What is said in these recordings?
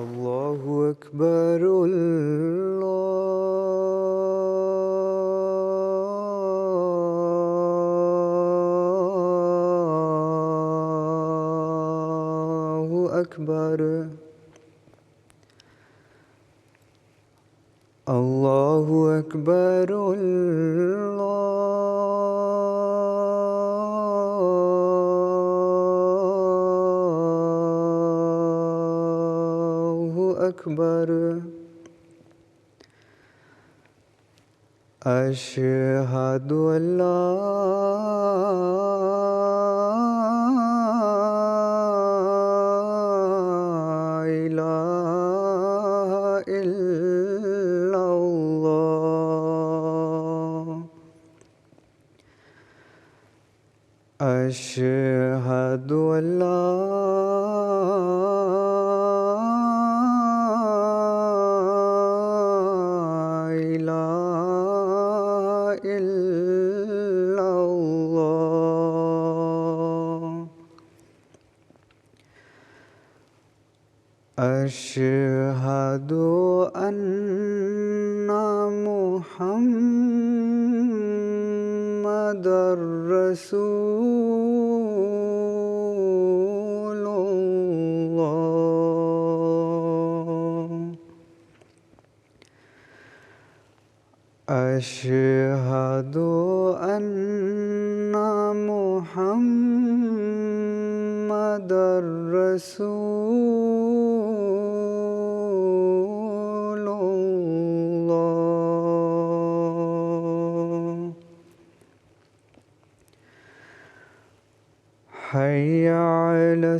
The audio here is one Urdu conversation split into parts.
الله أكبر الله أكبر الله أكبر الله أكبر أشهد أن لا إله إلا الله أشهد أن لا إله إلا الله أشهد أن محمدًا رسول الله أشهد أن محمدًا رسول الله حي على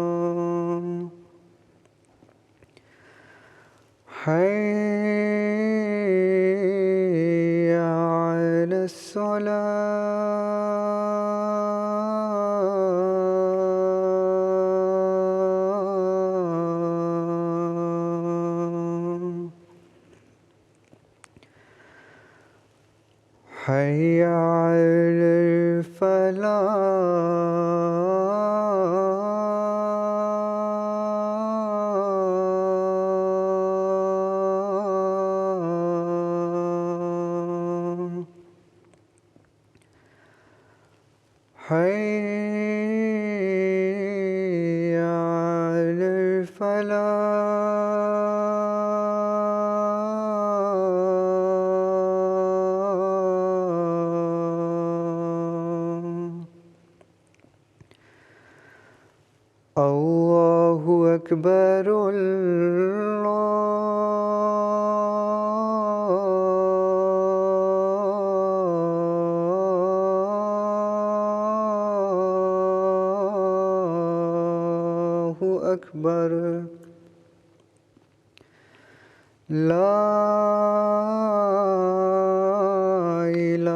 الصلاة حي على الصلاة حي على الفلاح حي على الفلاح الله أكبر الله أكبر لا إله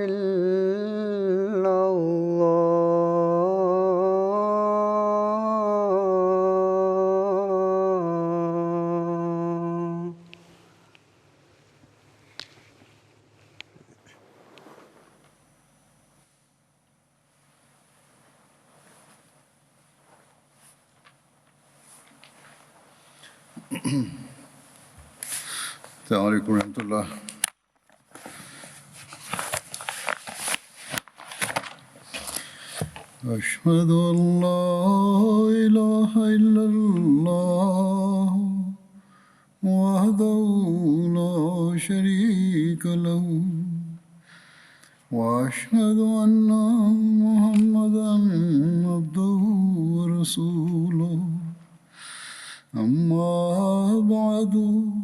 إلا الله السلام علیکم ورحمۃ اللہ۔ اشہد ان لا الہ الا اللہ وحدہ لا شریک لہ واشہد ان محمدا عبدہ ورسولہ اما بعد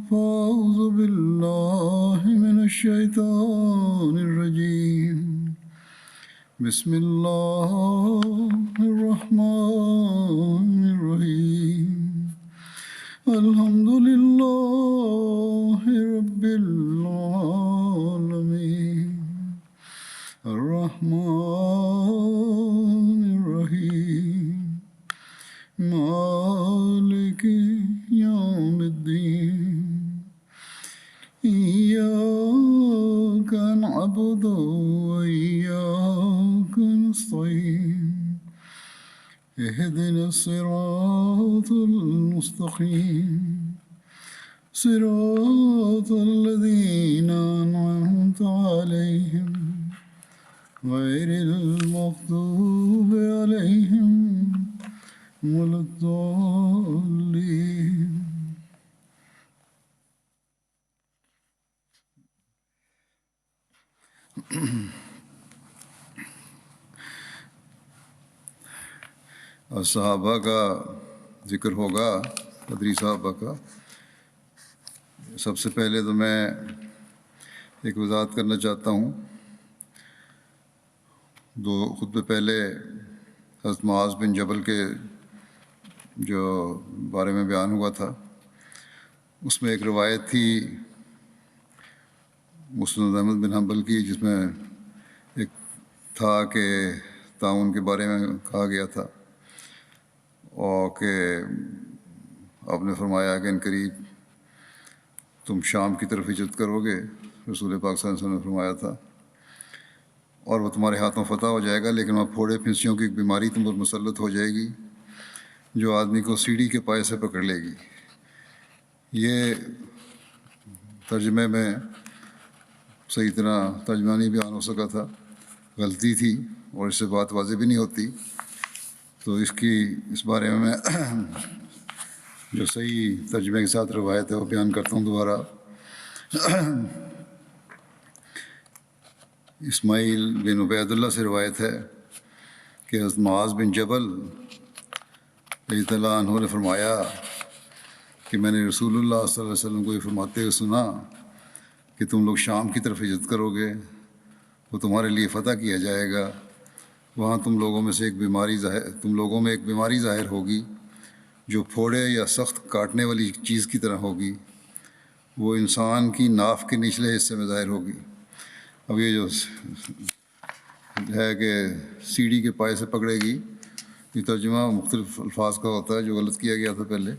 فاعوذ باللہ من الشیطان الرجیم بسم اللہ الرحمن الرحیم الحمد للہ رب العالمین الرحمن الرحیم مالک یوم الدین إياك نعبد وإياك نستعين اهدنا الصراط المستقيم صراط الذين أنعمت عليهم غير المغضوب عليهم ولا الضالين. اور صحابہ کا ذکر ہوگا، قدری صحابہ کا. سب سے پہلے تو میں ایک وضاحت کرنا چاہتا ہوں. دو خطبے پہلے حضرت معاذ بن جبل کے جو بارے میں بیان ہوا تھا، اس میں ایک روایت تھی مسند احمد بن حنبل کی، جس میں ایک تھا کہ تعاون کے بارے میں کہا گیا تھا، اور کہ آپ نے فرمایا کہ ان قریب تم شام کی طرف ہجرت کرو گے، رسول پاک صلی اللہ علیہ وسلم نے فرمایا تھا، اور وہ تمہارے ہاتھوں فتح ہو جائے گا، لیکن وہاں پھوڑے پھنسیوں کی ایک بیماری تم پر مسلط ہو جائے گی جو آدمی کو سیڑھی کے پائے سے پکڑ لے گی. یہ ترجمے میں صحیح طرح ترجمہ نہیں بیان ہو سکا تھا، غلطی تھی، اور اس سے بات واضح بھی نہیں ہوتی. تو اس بارے میں جو صحیح ترجمے کے ساتھ روایت ہے وہ بیان کرتا ہوں دوبارہ. اسماعیل بن عبید اللہ سے روایت ہے کہ حضرت معاذ بن جبل رضی اللہ عنہ نے فرمایا کہ میں نے رسول اللہ صلی اللہ علیہ وسلم کو یہ فرماتے ہوئے سنا کہ تم لوگ شام کی طرف ہجرت کرو گے، وہ تمہارے لیے فتح کیا جائے گا، وہاں تم لوگوں میں ایک بیماری ظاہر ہوگی جو پھوڑے یا سخت کاٹنے والی چیز کی طرح ہوگی، وہ انسان کی ناف کے نچلے حصے میں ظاہر ہوگی. اب یہ جو ہے کہ سیڑھی کے پائے سے پکڑے گی، یہ ترجمہ مختلف الفاظ کا ہوتا ہے جو غلط کیا گیا تھا پہلے.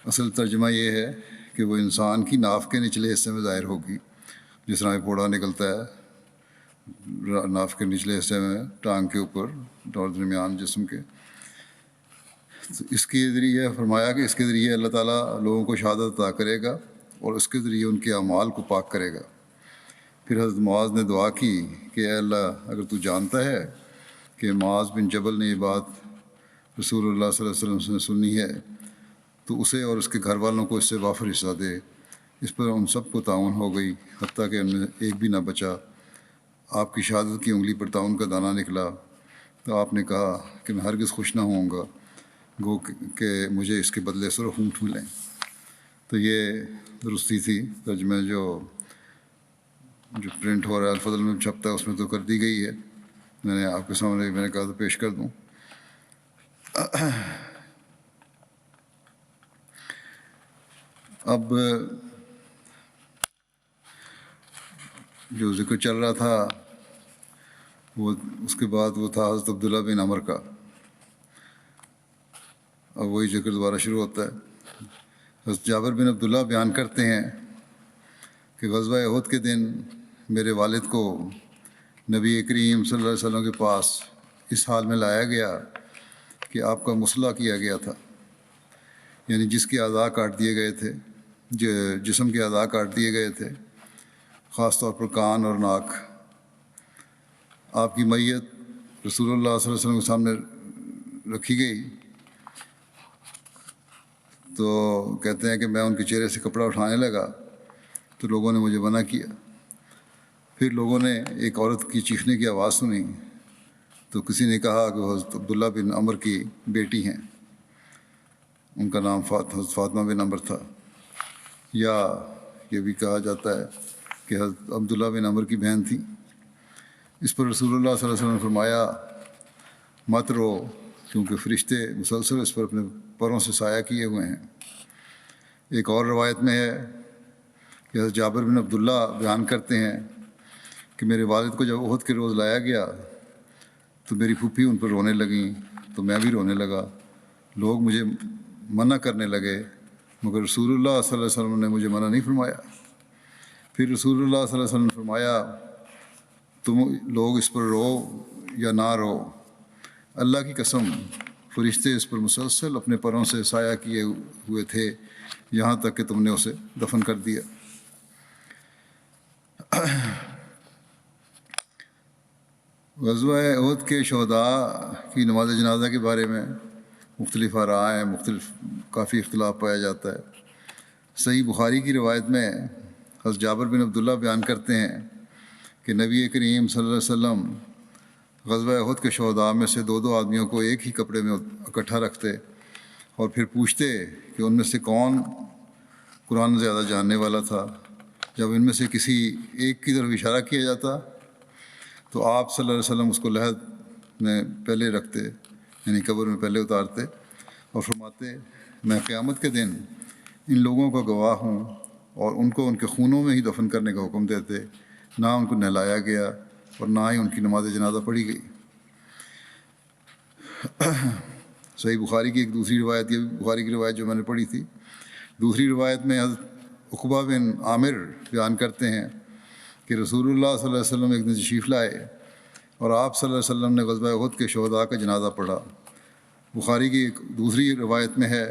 اصل ترجمہ یہ ہے کہ وہ انسان کی ناف کے نچلے حصے میں ظاہر ہوگی، جس طرح پھوڑا نکلتا ہے ناف کے نچلے حصے میں، ٹانگ کے اوپر اور درمیان جسم کے. تو اس کے ذریعے فرمایا کہ اس کے ذریعے اللہ تعالیٰ لوگوں کو شہادت عطا کرے گا اور اس کے ذریعے ان کے اعمال کو پاک کرے گا. پھر حضرت معاذ نے دعا کی کہ اے اللہ، اگر تو جانتا ہے کہ معاذ بن جبل نے یہ بات رسول اللہ صلی اللہ علیہ وسلم سے سنی ہے تو اسے اور اس کے گھر والوں کو اس سے وافر حصہ دے. اس پر ان سب کو تعاون ہو گئی، حتیٰ کہ ان میں ایک بھی نہ بچا. آپ کی شہادت کی انگلی پر تعاون کا دانہ نکلا تو آپ نے کہا کہ میں ہرگز خوش نہ ہوں گا گو کہ مجھے اس کے بدلے صرف اونٹ ملیں. تو یہ درستی تھی. ترجمہ جو پرنٹ ہو رہا ہے الفضل میں چھپتا ہے اس میں تو کر دی گئی ہے، میں نے آپ کے سامنے میں نے کہا تو پیش کر دوں. اب جو ذکر چل رہا تھا وہ اس کے بعد وہ تھا حضرت عبداللہ بن عمر کا. اب وہی ذکر دوبارہ شروع ہوتا ہے. حضرت جابر بن عبداللہ بیان کرتے ہیں کہ غزوہ احد کے دن میرے والد کو نبی کریم صلی اللہ علیہ وسلم کے پاس اس حال میں لایا گیا کہ آپ کا مسلح کیا گیا تھا، یعنی جس کے اعضاء کاٹ دیے گئے تھے، جسم کے اعضاء کاٹ دیے گئے تھے، خاص طور پر کان اور ناک. آپ کی میت رسول اللہ صلی اللہ علیہ وسلم کے سامنے رکھی گئی تو کہتے ہیں کہ میں ان کے چہرے سے کپڑا اٹھانے لگا تو لوگوں نے مجھے منع کیا. پھر لوگوں نے ایک عورت کی چیخنے کی آواز سنی تو کسی نے کہا کہ حضرت عبداللہ بن عمر کی بیٹی ہیں، ان کا نام حضرت فاطمہ بن عمر تھا، یا یہ بھی کہا جاتا ہے کہ حضرت عبداللہ بن عمر کی بہن تھی. اس پر رسول اللہ صلی اللہ علیہ وسلم نے فرمایا مت رو، کیونکہ فرشتے مسلسل اس پر اپنے پروں سے سایہ کیے ہوئے ہیں. ایک اور روایت میں ہے کہ حضرت جابر بن عبداللہ بیان کرتے ہیں کہ میرے والد کو جب احد کے روز لایا گیا تو میری پھوپھی ان پر رونے لگیں تو میں بھی رونے لگا. لوگ مجھے منع کرنے لگے مگر رسول اللہ صلی اللہ علیہ وسلم نے مجھے منع نہیں فرمایا. پھر رسول اللہ صلی اللہ علیہ وسلم نے فرمایا تم لوگ اس پر رو یا نہ رو، اللہ کی قسم فرشتے اس پر مسلسل اپنے پروں سے سایہ کیے ہوئے تھے یہاں تک کہ تم نے اسے دفن کر دیا۔ غزوہ احد کے شہداء کی نماز جنازہ کے بارے میں مختلف آراء ہیں، کافی اختلاف پایا جاتا ہے۔ صحیح بخاری کی روایت میں حضرت جابر بن عبداللہ بیان کرتے ہیں کہ نبی کریم صلی اللہ علیہ وسلم غزوہ احد کے شہداء میں سے دو آدمیوں کو ایک ہی کپڑے میں اکٹھا رکھتے اور پھر پوچھتے کہ ان میں سے کون قرآن زیادہ جاننے والا تھا۔ جب ان میں سے کسی ایک کی طرف اشارہ کیا جاتا تو آپ صلی اللہ علیہ وسلم اس کو لحد میں پہلے رکھتے، یعنی قبر میں پہلے اتارتے اور فرماتے میں قیامت کے دن ان لوگوں کا گواہ ہوں، اور ان کو ان کے خونوں میں ہی دفن کرنے کا حکم دیتے، نہ ان کو نہلایا گیا اور نہ ہی ان کی نماز جنازہ پڑھی گئی۔ صحیح بخاری کی ایک دوسری روایت، یہ بخاری کی روایت جو میں نے پڑھی تھی، دوسری روایت میں حضرت عقبہ بن عامر بیان کرتے ہیں کہ رسول اللہ صلی اللہ علیہ وسلم ایک دن تشریف لائے اور آپ صلی اللہ علیہ وسلم نے غزوہ احد کے شہداء کا جنازہ پڑھا۔ بخاری کی ایک دوسری روایت میں ہے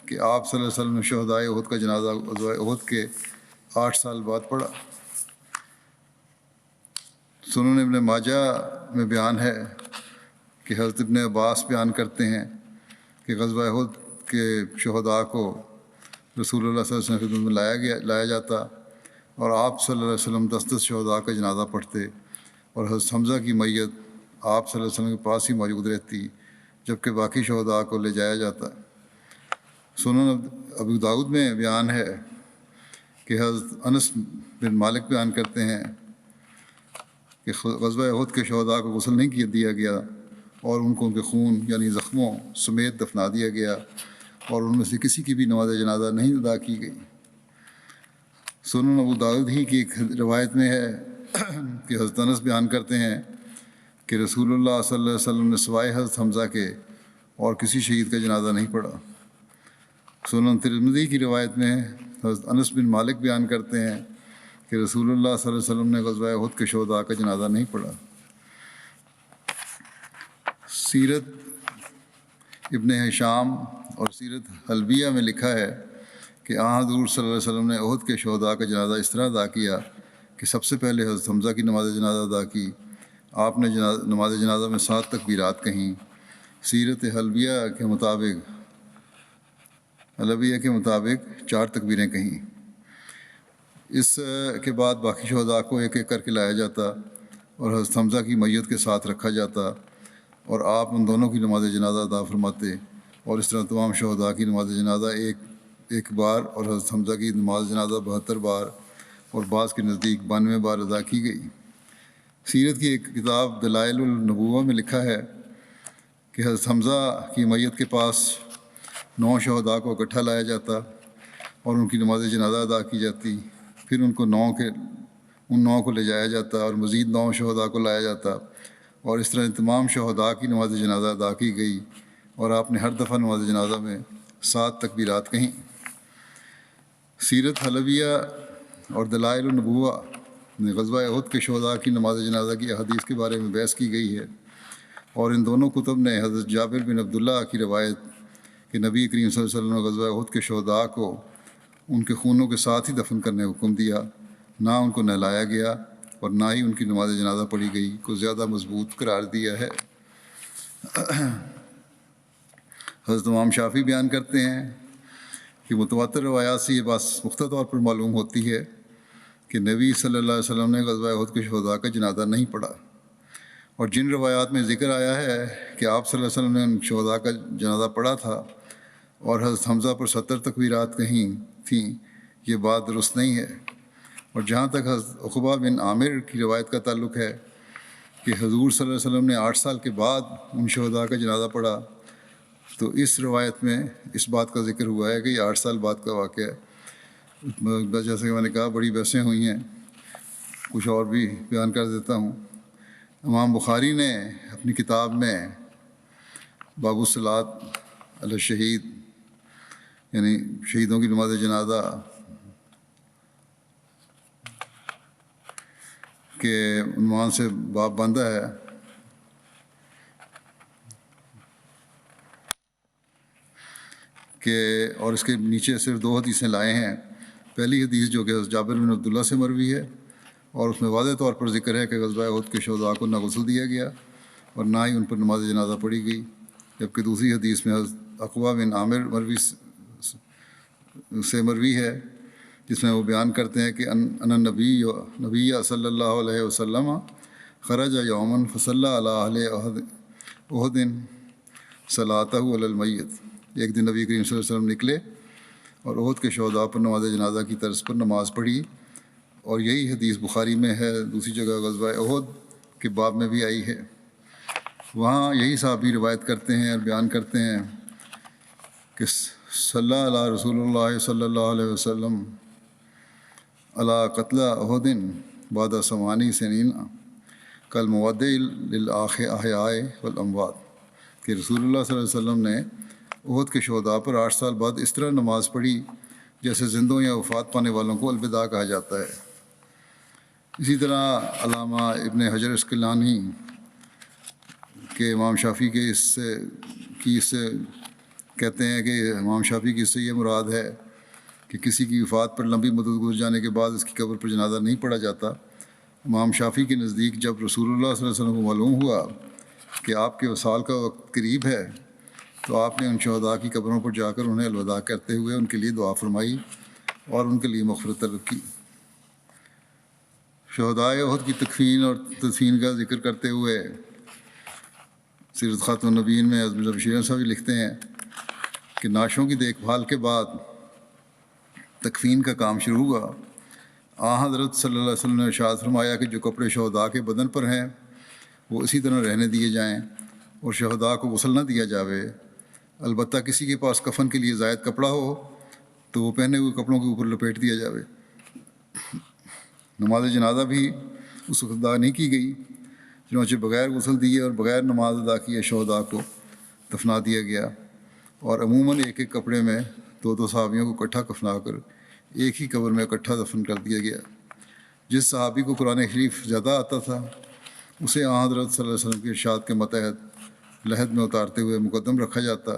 کہ آپ صلی اللہ علیہ وسلم نے شہداء احد کا جنازہ غزوہ احد کے 8 سال بعد پڑھا۔ سنن ابن ماجہ میں بیان ہے کہ حضرت ابن عباس بیان کرتے ہیں کہ غزوہ احد کے شہداء کو رسول اللہ صلی اللہ علیہ وسلم کی خدمت میں لایا جاتا اور آپ صلی اللہ علیہ وسلم 10 شہداء کا جنازہ پڑھتے، اور حضرت حمزہ کی میت آپ صلی اللہ علیہ وسلم کے پاس ہی موجود رہتی جبکہ باقی شہداء کو لے جایا جاتا۔ سنن ابو داؤد میں بیان ہے کہ حضرت انس بن مالک بیان کرتے ہیں کہ غزوہ احد کے شہداء کو غسل نہیں دیا گیا اور ان کو ان کے خون یعنی زخموں سمیت دفنا دیا گیا، اور ان میں سے کسی کی بھی نماز جنازہ نہیں ادا کی گئی۔ سنن ابو داؤد ہی کی ایک روایت میں ہے کہ حضرت انس بیان کرتے ہیں کہ رسول اللہ صلی اللہ علیہ وسلم نے سوائے حضرت حمزہ کے اور کسی شہید کا جنازہ نہیں پڑھا۔ سنن ترمذی کی روایت میں حضرت انس بن مالک بیان کرتے ہیں کہ رسول اللہ صلی اللہ علیہ وسلم نے غزوہ احد کے شہداء کا جنازہ نہیں پڑھا۔ سیرت ابن ہشام اور سیرت حلبیہ میں لکھا ہے کہ حضور صلی اللہ علیہ وسلم نے احد کے شہداء کا جنازہ اس طرح ادا کیا کہ سب سے پہلے حضرت حمزہ کی نماز جنازہ ادا کی۔ آپ نے نماز جنازہ میں 7 تکبیرات کہیں۔ سیرت حلبیہ کے مطابق 4 تکبیریں کہیں۔ اس کے بعد باقی شہداء کو ایک ایک کر کے لایا جاتا اور حضرت حمزہ کی میت کے ساتھ رکھا جاتا اور آپ ان دونوں کی نماز جنازہ ادا فرماتے، اور اس طرح تمام شہداء کی نماز جنازہ ایک بار اور حضرت حمزہ کی نماز جنازہ 72 بار اور بعض کے نزدیک 92 بار ادا کی گئی۔ سیرت کی ایک کتاب دلائل النبوہ میں لکھا ہے کہ حضرت حمزہ کی میت کے پاس 9 شہداء کو اکٹھا لایا جاتا اور ان کی نماز جنازہ ادا کی جاتی، پھر ان 9 کو لے جایا جاتا اور مزید 9 شہداء کو لایا جاتا، اور اس طرح تمام شہداء کی نماز جنازہ ادا کی گئی، اور آپ نے ہر دفعہ نماز جنازہ میں 7 تکبیرات کہیں۔ سیرت حلبیہ اور دلائل النبوہ میں غزوہ احد کے شہداء کی نماز جنازہ کی احادیث کے بارے میں بحث کی گئی ہے، اور ان دونوں کتب نے حضرت جابر بن عبداللہ کی روایت کہ نبی کریم صلی اللہ علیہ وسلم نے غزوہ احد کے شہداء کو ان کے خونوں کے ساتھ ہی دفن کرنے کا حکم دیا، نہ ان کو نہلایا گیا اور نہ ہی ان کی نماز جنازہ پڑھی گئی، کو زیادہ مضبوط قرار دیا ہے۔ حضرت امام شافعی بیان کرتے ہیں کہ متواتر روایات سے یہ بات پختہ طور پر معلوم ہوتی ہے کہ نبی صلی اللہ علیہ وسلم نے غزوہ احد کے شہداء کا جنازہ نہیں پڑھا، اور جن روایات میں ذکر آیا ہے کہ آپ صلی اللہ علیہ وسلم نے ان شہداء کا جنازہ پڑھا تھا اور حضرت حمزہ پر 70 تکبیرات کہیں تھیں، یہ بات درست نہیں ہے۔ اور جہاں تک حضرت عقبہ بن عامر کی روایت کا تعلق ہے کہ حضور صلی اللہ علیہ وسلم نے 8 سال کے بعد ان شہداء کا جنازہ پڑھا، تو اس روایت میں اس بات کا ذکر ہوا ہے کہ یہ 8 سال بعد کا واقعہ ہے۔ جیسے کہ میں نے کہا بڑی بحثیں ہوئی ہیں، کچھ اور بھی بیان کر دیتا ہوں۔ امام بخاری نے اپنی کتاب میں باب الصلاۃ علی الشہید، یعنی شہیدوں کی نماز جنازہ کے عنوان سے باب باندھا ہے کہ اور اس کے نیچے صرف 2 حدیثیں لائے ہیں۔ پہلی حدیث جو کہ جابر بن عبداللہ سے مروی ہے اور اس میں واضح طور پر ذکر ہے کہ غزوہ احد کے شہداء کو نہ غسل دیا گیا اور نہ ہی ان پر نماز جنازہ پڑھی گئی، جبکہ دوسری حدیث میں حضرت عقبہ بن عامر سے مروی ہے جس میں وہ بیان کرتے ہیں کہ ان نبی صلی اللہ علیہ وسلم خرج یومن فصلی علی اہل احد صلاتہ علی المیت، ایک دن نبی کریم صلی اللہ علیہ وسلم نکلے اور احد کے شہداء پر نماز جنازہ کی طرز پر نماز پڑھی، اور یہی حدیث بخاری میں ہے، دوسری جگہ غزوہ احد کے باب میں بھی آئی ہے۔ وہاں یہی صحابی روایت کرتے ہیں اور بیان کرتے ہیں کہ صلی علی رسول اللہ صلی اللہ علیہ وسلم علی قتل احد بعد 8 سنین کالمودع للأحیاء والاموات، کہ رسول اللہ صلی اللہ علیہ وسلم نے احد کے شہداء پر 8 سال بعد اس طرح نماز پڑھی جیسے زندوں یا وفات پانے والوں کو الوداع کہا جاتا ہے۔ اسی طرح علامہ ابن حجر عسقلانی کہ امام شافعی کے اس سے کہتے ہیں کہ امام شافعی کی اس سے یہ مراد ہے کہ کسی کی وفات پر لمبی مدت گزر جانے کے بعد اس کی قبر پر جنازہ نہیں پڑھا جاتا۔ امام شافعی کے نزدیک جب رسول اللہ صلی اللہ علیہ وسلم کو معلوم ہوا کہ آپ کے وصال کا وقت قریب ہے تو آپ نے ان شہداء کی قبروں پر جا کر انہیں الوداع کرتے ہوئے ان کے لیے دعا فرمائی اور ان کے لیے مغفرت طلب کی۔ شہداء احد کی تکفین اور تدفین کا ذکر کرتے ہوئے سیرت خاتم النبیین میں حضرت بشیر صاحب لکھتے ہیں کہ نعشوں کی دیکھ بھال کے بعد تکفین کا کام شروع ہوا۔ حضرت صلی اللہ علیہ وسلم نے ارشاد فرمایا کہ جو کپڑے شہداء کے بدن پر ہیں وہ اسی طرح رہنے دیے جائیں اور شہداء کو غسل نہ دیا جاوے، البتہ کسی کے پاس کفن کے لیے زائد کپڑا ہو تو وہ پہنے ہوئے کپڑوں کے اوپر لپیٹ دیا جاوے۔ نماز جنازہ بھی اس وقت ادا نہیں کی گئی، چنانچہ بغیر غسل دیے اور بغیر نماز ادا کیے شہداء کو دفنا دیا گیا، اور عموماً ایک ایک کپڑے میں 2 صحابیوں کو اکٹھا کفنا کر ایک ہی قبر میں اکٹھا دفن کر دیا گیا۔ جس صحابی کو قرآن شریف زیادہ آتا تھا اسے حضرت صلی اللہ علیہ وسلم کے ارشاد کے متحد لحد میں اتارتے ہوئے مقدم رکھا جاتا،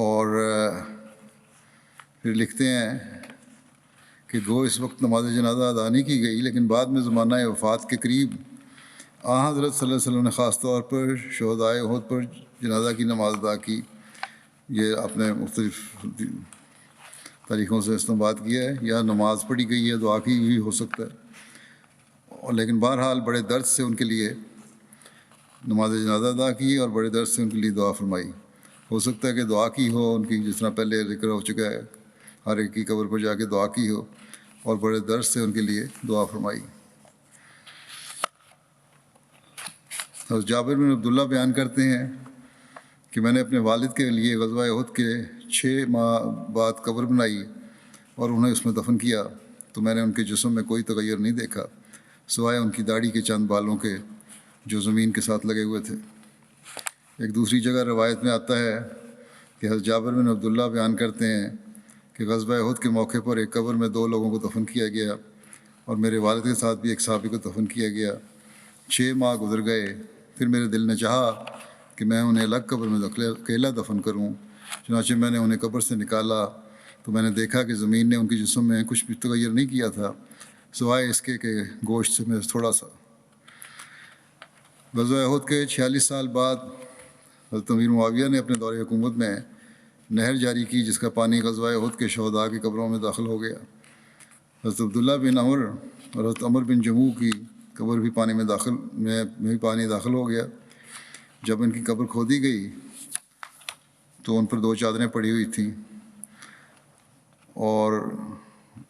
اور پھر لکھتے ہیں کہ گو اس وقت نماز جنازہ ادا نہیں کی گئی، لیکن بعد میں زمانہ وفات کے قریب حضرت صلی اللہ علیہ وسلم نے خاص طور پر شہداء احد پر جنازہ کی نماز ادا کی۔ یہ آپ نے مختلف طریقوں سے استنباط کیا ہے، یا نماز پڑھی گئی ہے، دعا کی بھی ہو سکتا ہے، اور لیکن بہرحال بڑے درد سے ان کے لیے نماز جنازہ ادا کی اور بڑے درد سے ان کے لیے دعا فرمائی۔ ہو سکتا ہے کہ دعا کی ہو ان کی، جس طرح پہلے ذکر ہو چکا ہے، ہر ایک کی قبر پر جا کے دعا کی ہو اور بڑے درد سے ان کے لیے دعا فرمائی۔ حضرت جابر بن عبداللہ بیان کرتے ہیں کہ میں نے اپنے والد کے لیے غزوہ احد کے 6 ماہ بعد قبر بنائی اور انہیں اس میں دفن کیا تو میں نے ان کے جسم میں کوئی تغیر نہیں دیکھا سوائے ان کی داڑھی کے چند بالوں کے جو زمین کے ساتھ لگے ہوئے تھے۔ ایک دوسری جگہ روایت میں آتا ہے کہ حضرت جابر بن عبداللہ بیان کرتے ہیں کہ غزوہ احد کے موقع پر ایک قبر میں 2 لوگوں کو دفن کیا گیا اور میرے والد کے ساتھ بھی ایک صحابی کو دفن کیا گیا۔ 6 ماہ گزر گئے، پھر میرے دل نے چاہا کہ میں انہیں الگ قبر میں اکیلا دفن کروں، چنانچہ میں نے انہیں قبر سے نکالا تو میں نے دیکھا کہ زمین نے ان کے جسم میں کچھ بھی تغیر نہیں کیا تھا سوائے اس کے کہ گوشت سے میں تھوڑا سا۔ غزوہ احد کے 46 سال بعد حضرت امیر معاویہ نے اپنے دور حکومت میں نہر جاری کی جس کا پانی غزوہ احد کے شہداء کی قبروں میں داخل ہو گیا۔ حضرت عبداللہ بن عمر اور حضرت عمر بن جموع کی قبر بھی پانی میں پانی داخل ہو گیا۔ جب ان کی قبر کھودی گئی تو ان پر 2 چادریں پڑی ہوئی تھیں، اور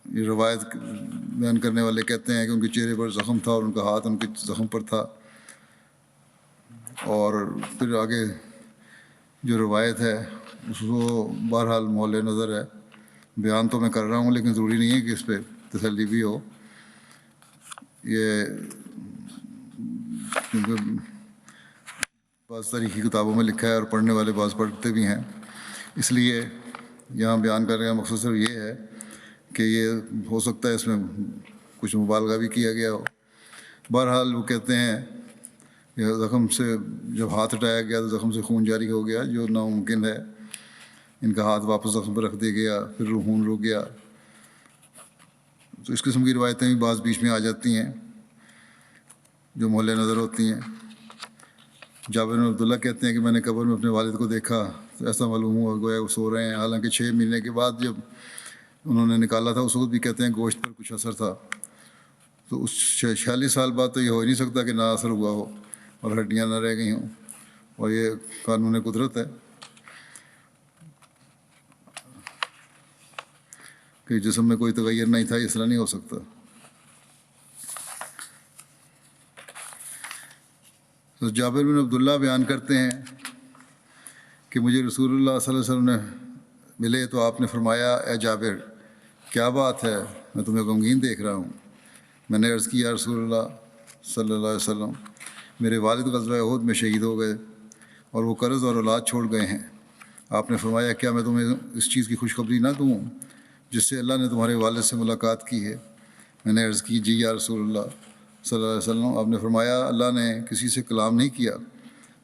یہ روایت بیان کرنے والے کہتے ہیں کہ ان کے چہرے پر زخم تھا اور ان کا ہاتھ ان کے زخم پر تھا۔ اور پھر آگے جو روایت ہے اس کو بہرحال مول نظر ہے، بیان تو میں کر رہا ہوں لیکن ضروری نہیں ہے کہ اس پہ تسلی بھی ہو۔ یہ بعض تاریخی کتابوں میں لکھا ہے اور پڑھنے والے بعض پڑھتے بھی ہیں، اس لیے یہاں بیان کرنے کا مقصد صرف یہ ہے کہ یہ ہو سکتا ہے اس میں کچھ مبالغہ بھی کیا گیا ہو۔ بہرحال وہ کہتے ہیں کہ زخم سے جب ہاتھ ہٹایا گیا تو زخم سے خون جاری ہو گیا، جو ناممکن ہے۔ ان کا ہاتھ واپس زخم پر رکھ دیا گیا، پھر خون رک گیا۔ تو اس قسم کی روایتیں بھی بعض بیچ میں آ جاتی ہیں جو محل نظر ہوتی ہیں۔ جابر بن عبداللہ کہتے ہیں کہ میں نے قبر میں اپنے والد کو دیکھا تو ایسا معلوم ہوا گویا وہ سو رہے ہیں، حالانکہ 6 مہینے کے بعد جب انہوں نے نکالا تھا اس وقت بھی کہتے ہیں گوشت پر کچھ اثر تھا۔ تو اس 46 سال بعد تو یہ ہو ہی نہیں سکتا کہ نہ اثر ہوا ہو اور ہڈیاں نہ رہ گئی ہوں، اور یہ قانون قدرت ہے کہ جسم میں کوئی تغیر نہیں تھا، اس طرح نہیں ہو سکتا۔ تو جابر بن عبداللہ بیان کرتے ہیں کہ مجھے رسول اللہ صلی اللہ علیہ وسلم نے ملے تو آپ نے فرمایا، اے جابر کیا بات ہے، میں تمہیں غمگین دیکھ رہا ہوں۔ میں نے عرض کیا، رسول اللہ صلی اللہ علیہ وسلم میرے والد غزوہ احد میں شہید ہو گئے اور وہ قرض اور اولاد چھوڑ گئے ہیں۔ آپ نے فرمایا، کیا میں تمہیں اس چیز کی خوشخبری نہ دوں جس سے اللہ نے تمہارے والد سے ملاقات کی ہے؟ میں نے عرض کی، جی یا رسول اللہ صلی اللہ علیہ وسلم۔ آپ نے فرمایا، اللہ نے کسی سے کلام نہیں کیا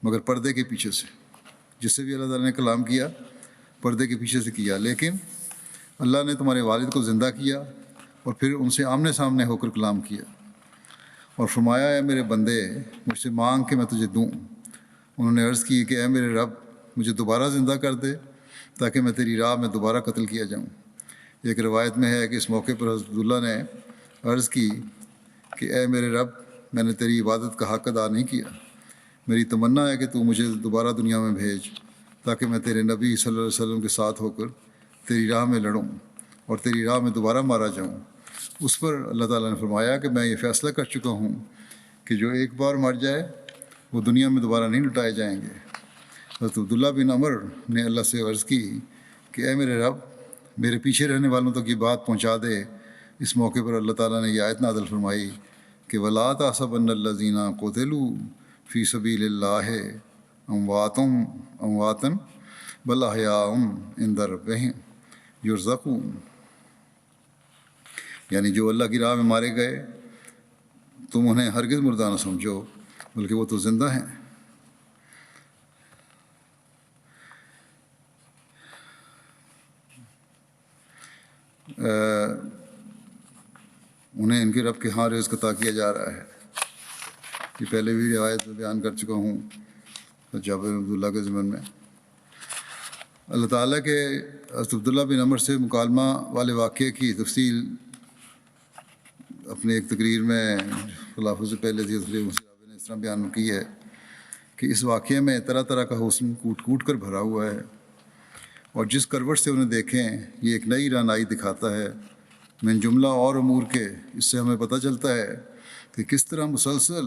مگر پردے کے پیچھے سے۔ جس سے بھی اللہ تعالیٰ نے کلام کیا پردے کے پیچھے سے کیا، لیکن اللہ نے تمہارے والد کو زندہ کیا اور پھر ان سے آمنے سامنے ہو کر کلام کیا اور فرمایا، اے میرے بندے مجھ سے مانگ کہ میں تجھے دوں۔ انہوں نے عرض کی کہ اے میرے رب مجھے دوبارہ زندہ کر دے تاکہ میں تیری راہ میں دوبارہ قتل کیا جاؤں۔ ایک روایت میں ہے کہ اس موقع پر حضرت اللہ نے عرض کی کہ اے میرے رب میں نے تیری عبادت کا حق ادا نہیں کیا، میری تمنا ہے کہ تو مجھے دوبارہ دنیا میں بھیج تاکہ میں تیرے نبی صلی اللہ علیہ وسلم کے ساتھ ہو کر تیری راہ میں لڑوں اور تیری راہ میں دوبارہ مارا جاؤں۔ اس پر اللہ تعالیٰ نے فرمایا کہ میں یہ فیصلہ کر چکا ہوں کہ جو ایک بار مر جائے وہ دنیا میں دوبارہ نہیں لٹائے جائیں گے۔ حضرت عبداللہ بن عمر نے اللہ سے عرض کی کہ اے میرے رب میرے پیچھے رہنے والوں تک یہ بات پہنچا دے۔ اس موقع پر اللہ تعالیٰ نے یہ آیت نازل فرمائی کہ وَلَا تَحْسَبَنَّ الَّذِينَ قُتِلُوا فِي سَبِيلِ اللَّهِ أَمْوَاتًا بَلْ أَحْيَاءٌ عِندَ رَبِّهِمْ يُرْزَقُونَ، یعنی جو اللہ کی راہ میں مارے گئے تم انہیں ہرگز مردہ نہ سمجھو بلکہ وہ تو زندہ ہیں۔ انہیں ان کے رب کے ہاں رزق عطا کیا جا رہا ہے۔ یہ پہلے بھی روایت میں بیان کر چکا ہوں جابر بن عبداللہ کے ضمن میں۔ اللہ تعالیٰ کے حضرت عبداللہ بن عمر سے مکالمہ والے واقعے کی تفصیل اپنے ایک تقریر میں خلافت سے پہلے تھی نے اس طرح بیان کی ہے کہ اس واقعے میں طرح طرح کا حسن کوٹ کوٹ کر بھرا ہوا ہے، اور جس کروٹ سے انہیں دیکھیں یہ ایک نئی رانائی دکھاتا ہے۔ من جملہ اور امور کے اس سے ہمیں پتہ چلتا ہے کہ کس طرح مسلسل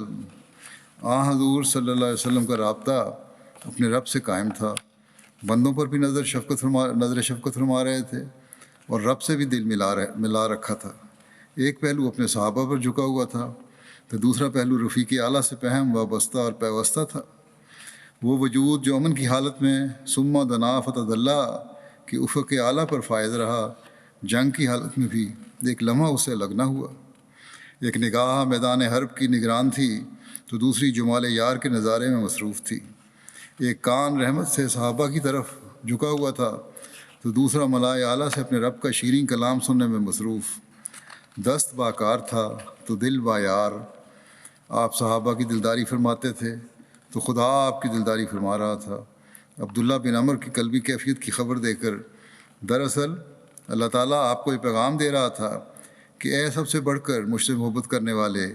حضور صلی اللہ علیہ وسلم کا رابطہ اپنے رب سے قائم تھا، بندوں پر بھی نظر شفقت فرما رہے تھے اور رب سے بھی دل ملا رکھا تھا۔ ایک پہلو اپنے صحابہ پر جھکا ہوا تھا تو دوسرا پہلو رفیق اعلیٰ سے پہم وابستہ اور پیوستہ تھا۔ وہ وجود جو امن کی حالت میں ثم دنا فتدلی کہ افق اعلیٰ پر فائز رہا، جنگ کی حالت میں بھی ایک لمحہ اسے الگ نہ ہوا۔ ایک نگاہ میدان حرب کی نگران تھی تو دوسری جمال یار کے نظارے میں مصروف تھی۔ ایک کان رحمت سے صحابہ کی طرف جھکا ہوا تھا تو دوسرا ملائے اعلیٰ سے اپنے رب کا شیریں کلام سننے میں مصروف۔ دست باکار تھا تو دل با یار، آپ صحابہ کی دلداری فرماتے تھے تو خدا آپ کی دلداری فرما رہا تھا۔ عبداللہ بن عمر کی قلبی کیفیت کی خبر دے کر دراصل اللہ تعالیٰ آپ کو یہ پیغام دے رہا تھا کہ اے سب سے بڑھ کر مجھ سے محبت کرنے والے،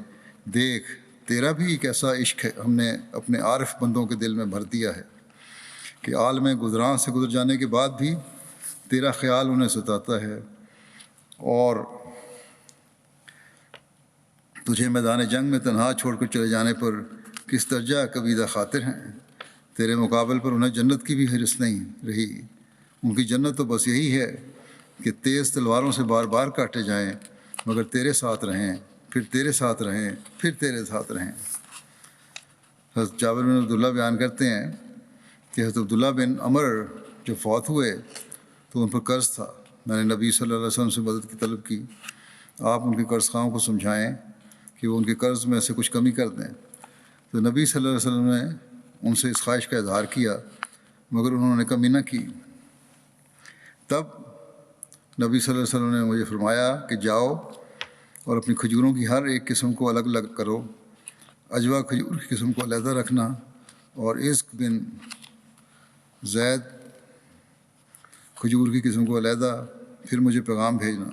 دیکھ تیرا بھی ایک ایسا عشق ہے ہم نے اپنے عارف بندوں کے دل میں بھر دیا ہے کہ عالم گزراں سے گزر جانے کے بعد بھی تیرا خیال انہیں ستاتا ہے، اور تجھے میدان جنگ میں تنہا چھوڑ کر چلے جانے پر کس درجہ کبیدہ خاطر ہیں۔ تیرے مقابل پر انہیں جنت کی بھی حرص نہیں رہی، ان کی جنت تو بس یہی ہے کہ تیز تلواروں سے بار بار کاٹے جائیں مگر تیرے ساتھ رہیں، پھر تیرے ساتھ رہیں، پھر تیرے ساتھ رہیں۔ حضرت جابر بن عبداللہ بیان کرتے ہیں کہ حضرت عبداللہ بن عمر جو فوت ہوئے تو ان پر قرض تھا۔ میں نے نبی صلی اللہ علیہ وسلم سے مدد کی طلب کی آپ ان کے قرض خواہوں کو سمجھائیں کہ وہ ان کے قرض میں سے کچھ کمی کر دیں۔ تو نبی صلی اللہ علیہ وسلم نے ان سے اس خواہش کا اظہار کیا مگر انہوں نے کمی نہ کی۔ تب نبی صلی اللہ علیہ وسلم نے مجھے فرمایا کہ جاؤ اور اپنی کھجوروں کی ہر ایک قسم کو الگ الگ کرو، عجوا کھجور کی قسم کو علیحدہ رکھنا اور عزق بن زید کھجور کی قسم کو علیحدہ، پھر مجھے پیغام بھیجنا۔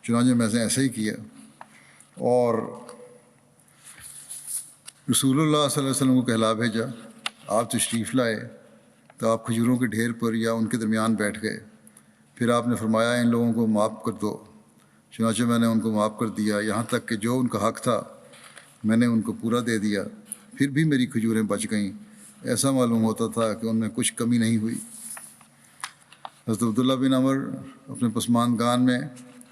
چنانچہ میں نے ایسا ہی کیا، اور رسول اللہ صلی اللہ علیہ وسلم کو کہلا بھیجا۔ آپ تشریف لائے تو آپ کھجوروں کے ڈھیر پر یا ان کے درمیان بیٹھ گئے۔ پھر آپ نے فرمایا ان لوگوں کو معاف کر دو۔ چنانچہ میں نے ان کو معاف کر دیا، یہاں تک کہ جو ان کا حق تھا میں نے ان کو پورا دے دیا۔ پھر بھی میری کھجوریں بچ گئیں، ایسا معلوم ہوتا تھا کہ ان میں کچھ کمی نہیں ہوئی۔ حضرت عبداللہ بن عمر اپنے پسماندگان میں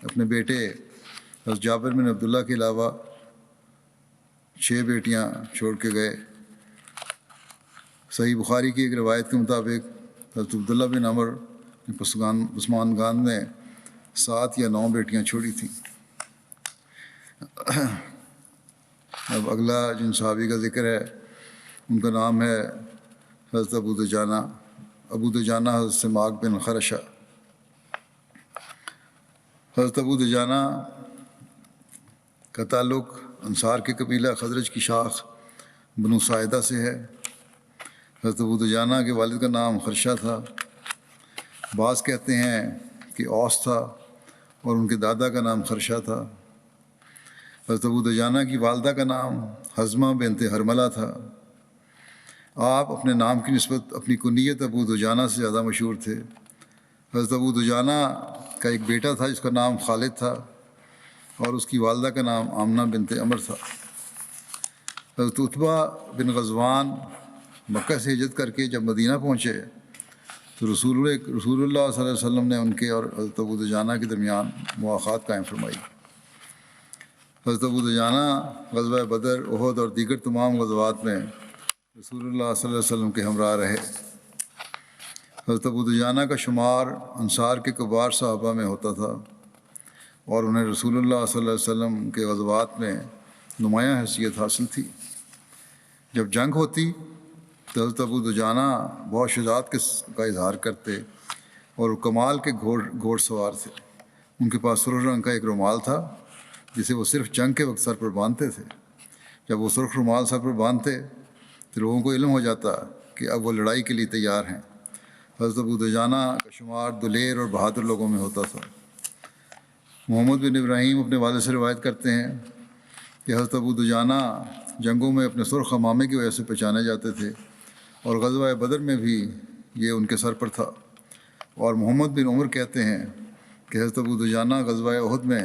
اپنے بیٹے حضرت جابر بن عبداللہ کے علاوہ 6 بیٹیاں چھوڑ کے گئے۔ صحیح بخاری کی ایک روایت کے مطابق حضرت عبداللہ بن عمر پسماندگان نے 7 یا 9 بیٹیاں چھوڑی تھیں۔ اب اگلا جن صحابی کا ذکر ہے ان کا نام ہے حضرت ابو دجانہ حضرت سماک بن خرشہ۔ حضرت ابو دجانہ کا تعلق انصار کے قبیلہ خزرج کی شاخ بنو ساعدہ سے ہے۔ حضرت ابو دجانہ کے والد کا نام خرشہ تھا۔ بعض کہتے ہیں کہ اوس تھا اور ان کے دادا کا نام خرشہ تھا۔ حضرت ابو دجانہ کی والدہ کا نام حزمہ بنت حرملہ تھا۔ آپ اپنے نام کی نسبت اپنی کنیت ابو دجانہ سے زیادہ مشہور تھے۔ حضرت ابو دجانہ کا ایک بیٹا تھا جس کا نام خالد تھا اور اس کی والدہ کا نام آمنہ بنت عمر تھا۔ حضرت عتبہ بن غزوان مکہ سے ہجرت کر کے جب مدینہ پہنچے تو رسول اللہ صلی اللہ علیہ وسلم نے ان کے اور حضرت ابو دجانہ کے درمیان مواخات قائم فرمائی۔ حضرت ابو دجانہ غزوہ بدر، احد اور دیگر تمام غزوات میں رسول اللہ صلی اللہ علیہ وسلم کے ہمراہ رہے۔ حضرت ابو دجانہ کا شمار انصار کے کبار صحابہ میں ہوتا تھا اور انہیں رسول اللہ صلی اللہ علیہ وسلم کے غزوات میں نمایاں حیثیت حاصل تھی۔ جب جنگ ہوتی تو حضرت ابو دجانہ بہت شجاعت کا اظہار کرتے اور کمال کے گھوڑ سوار تھے۔ ان کے پاس سرخ رنگ کا ایک رومال تھا جسے وہ صرف جنگ کے وقت سر پر باندھتے تھے۔ جب وہ سرخ رومال سر پر باندھتے تو لوگوں کو علم ہو جاتا کہ اب وہ لڑائی کے لیے تیار ہیں۔ حضرت ابو دجانہ کا شمار دلیر اور بہادر لوگوں میں ہوتا تھا۔ محمد بن ابراہیم اپنے والد سے روایت کرتے ہیں کہ حضرت ابو دجانہ جنگوں میں اپنے سرخ عمامے کی وجہ سے پہچانے جاتے تھے اور غزوہ بدر میں بھی یہ ان کے سر پر تھا۔ اور محمد بن عمر کہتے ہیں کہ حضرت ابو دجانہ غزوہ احد میں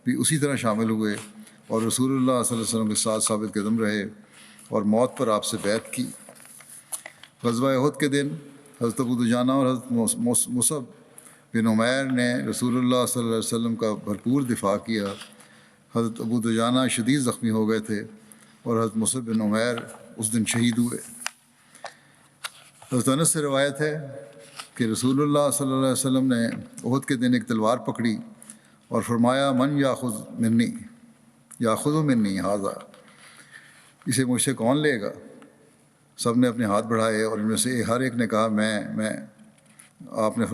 بھی اسی طرح شامل ہوئے اور رسول اللہ صلی اللہ علیہ وسلم کے ساتھ ثابت قدم رہے اور موت پر آپ سے بیعت کی۔ غزوہ احد کے دن حضرت ابو دجانہ اور حضرت مصعب بن عمیر نے رسول اللہ صلی اللہ علیہ وسلم کا بھرپور دفاع کیا۔ حضرت ابو دجانہ شدید زخمی ہو گئے تھے اور حضرت مصعب بن عمیر اس دن شہید ہوئے۔ حضرت انس سے روایت ہے کہ رسول اللہ صلی اللہ علیہ وسلم نے احد کے دن ایک تلوار پکڑی اور فرمایا من یاخذ منی ھذا، اسے مجھ سے کون لے گا؟ سب نے اپنے ہاتھ بڑھائے اور ان میں سے ہر ایک نے کہا میں۔ آپ نے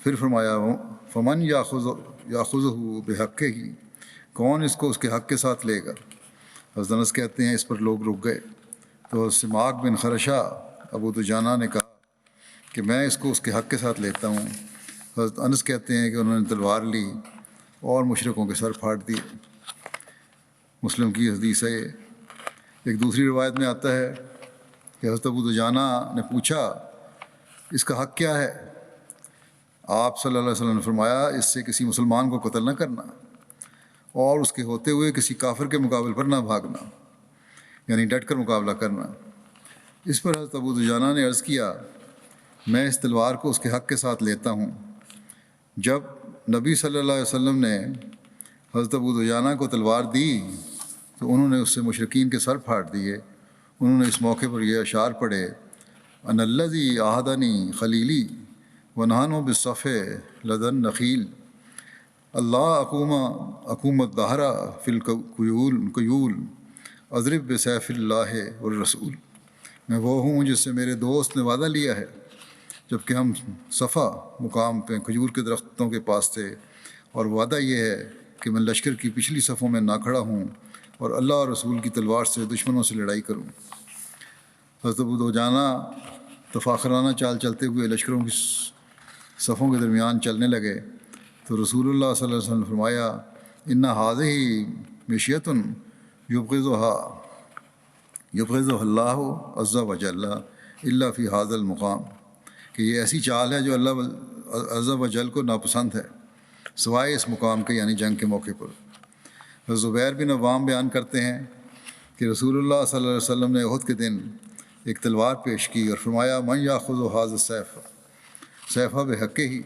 پھر فرمایا فمن یاخذہ بحقہ، کون اس کو اس کے حق کے ساتھ لے گا؟ حضرت انس کہتے ہیں اس پر لوگ رک گئے تو سماک بن خرشہ ابو دجانہ نے کہا کہ میں اس کو اس کے حق کے ساتھ لیتا ہوں۔ حضرت انس کہتے ہیں کہ انہوں نے تلوار لی اور مشرکوں کے سر پھاڑ دیے۔ مسلم کی حدیث ہے۔ ایک دوسری روایت میں آتا ہے کہ حضرت ابو دجانہ نے پوچھا اس کا حق کیا ہے؟ آپ صلی اللہ علیہ وسلم نے فرمایا اس سے کسی مسلمان کو قتل نہ کرنا اور اس کے ہوتے ہوئے کسی کافر کے مقابل پر نہ بھاگنا، یعنی ڈٹ کر مقابلہ کرنا۔ اس پر حضرت ابو دجانہ نے عرض کیا میں اس تلوار کو اس کے حق کے ساتھ لیتا ہوں۔ جب نبی صلی اللہ علیہ وسلم نے حضرت ابو دجانہ کو تلوار دی تو انہوں نے اس سے مشرکین کے سر پھاڑ دیے۔ انہوں نے اس موقع پر یہ اشعار پڑھے ان الذی عاہدنی خلیلی ونحن بالصف لدى النخیل، اللہ اقومت دہرا فی القیول اضرب بسیف اللہ والرسول، میں وہ ہوں جس سے میرے دوست نے وعدہ لیا ہے جب کہ ہم صفا مقام پہ کھجور کے درختوں کے پاس تھے، اور وعدہ یہ ہے کہ میں لشکر کی پچھلی صفوں میں نہ کھڑا ہوں اور اللہ اور رسول کی تلوار سے دشمنوں سے لڑائی کروں۔ حضرت ابو دجانہ تفاخرانہ چال چلتے ہوئے لشکروں کی صفوں کے درمیان چلنے لگے تو رسول اللہ صلی اللہ علیہ وسلم نے فرمایا ان هذه مشیۃ یبغضها اللہ عز وجل الا فی هذا المقام، کہ یہ ایسی چال ہے جو اللہ عز وجل کو ناپسند ہے سوائے اس مقام کے، یعنی جنگ کے موقع پر۔ حضرت زبیر بن عوام بیان کرتے ہیں کہ رسول اللہ صلی اللہ علیہ وسلم نے احد کے دن ایک تلوار پیش کی اور فرمایا من یاخذ هذا السیف سیفہ بحق ہی،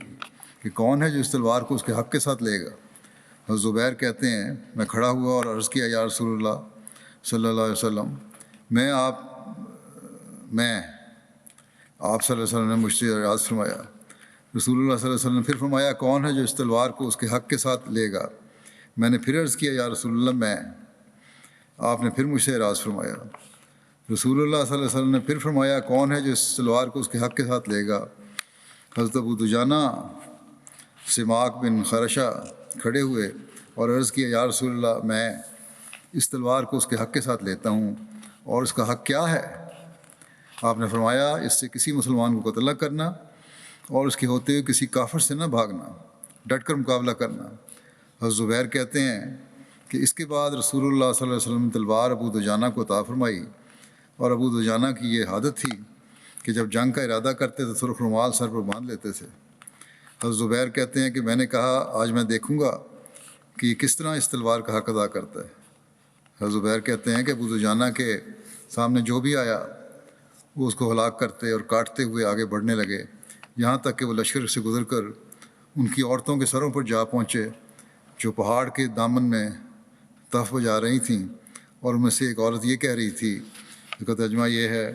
کہ کون ہے جو اس تلوار کو اس کے حق کے ساتھ لے گا۔ حضرت زبیر کہتے ہیں میں کھڑا ہوا اور عرض کیا یا رسول اللہ صلی اللہ علیہ وسلم، میں آپ صلی اللہ علیہ وسلم نے مجھ سے ارشاد فرمایا۔ رسول اللہ صلی اللہ علیہ وسلم نے پھر فرمایا کون ہے جو اس تلوار کو اس کے حق کے ساتھ لے گا؟ میں نے پھر عرض کیا یا رسول اللہ میں۔ آپ نے پھر مجھ سے اعراض فرمایا۔ رسول اللہ صلی اللہ علیہ وسلم نے پھر فرمایا کون ہے جو اس تلوار کو اس کے حق کے ساتھ لے گا؟ حضرت ابو دجانہ سماک بن خرشہ کھڑے ہوئے اور عرض کیا یا رسول اللہ میں اس تلوار کو اس کے حق کے ساتھ لیتا ہوں، اور اس کا حق کیا ہے؟ آپ نے فرمایا اس سے کسی مسلمان کو قتل نہ کرنا اور اس کے ہوتے ہوئے کسی کافر سے نہ بھاگنا، ڈٹ کر مقابلہ کرنا۔ حضرت زبیر کہتے ہیں کہ اس کے بعد رسول اللہ صلی اللہ علیہ وسلم نے تلوار ابو دجانہ کو عطا فرمائی، اور ابو دجانہ کی یہ عادت تھی کہ جب جنگ کا ارادہ کرتے تو سرخ رومال سر پر باندھ لیتے تھے۔ حضرت زبیر کہتے ہیں کہ میں نے کہا آج میں دیکھوں گا کہ یہ کس طرح اس تلوار کا حق ادا کرتا ہے۔ حضرت زبیر کہتے ہیں کہ ابو دجانہ کے سامنے جو بھی آیا وہ اس کو ہلاک کرتے اور کاٹتے ہوئے آگے بڑھنے لگے، یہاں تک کہ وہ لشکر سے گزر کر ان کی عورتوں کے سروں پر جا پہنچے جو پہاڑ کے دامن میں تف بجا رہی تھیں، اور ان میں سے ایک عورت یہ کہہ رہی تھی، اس کا ترجمہ یہ ہے،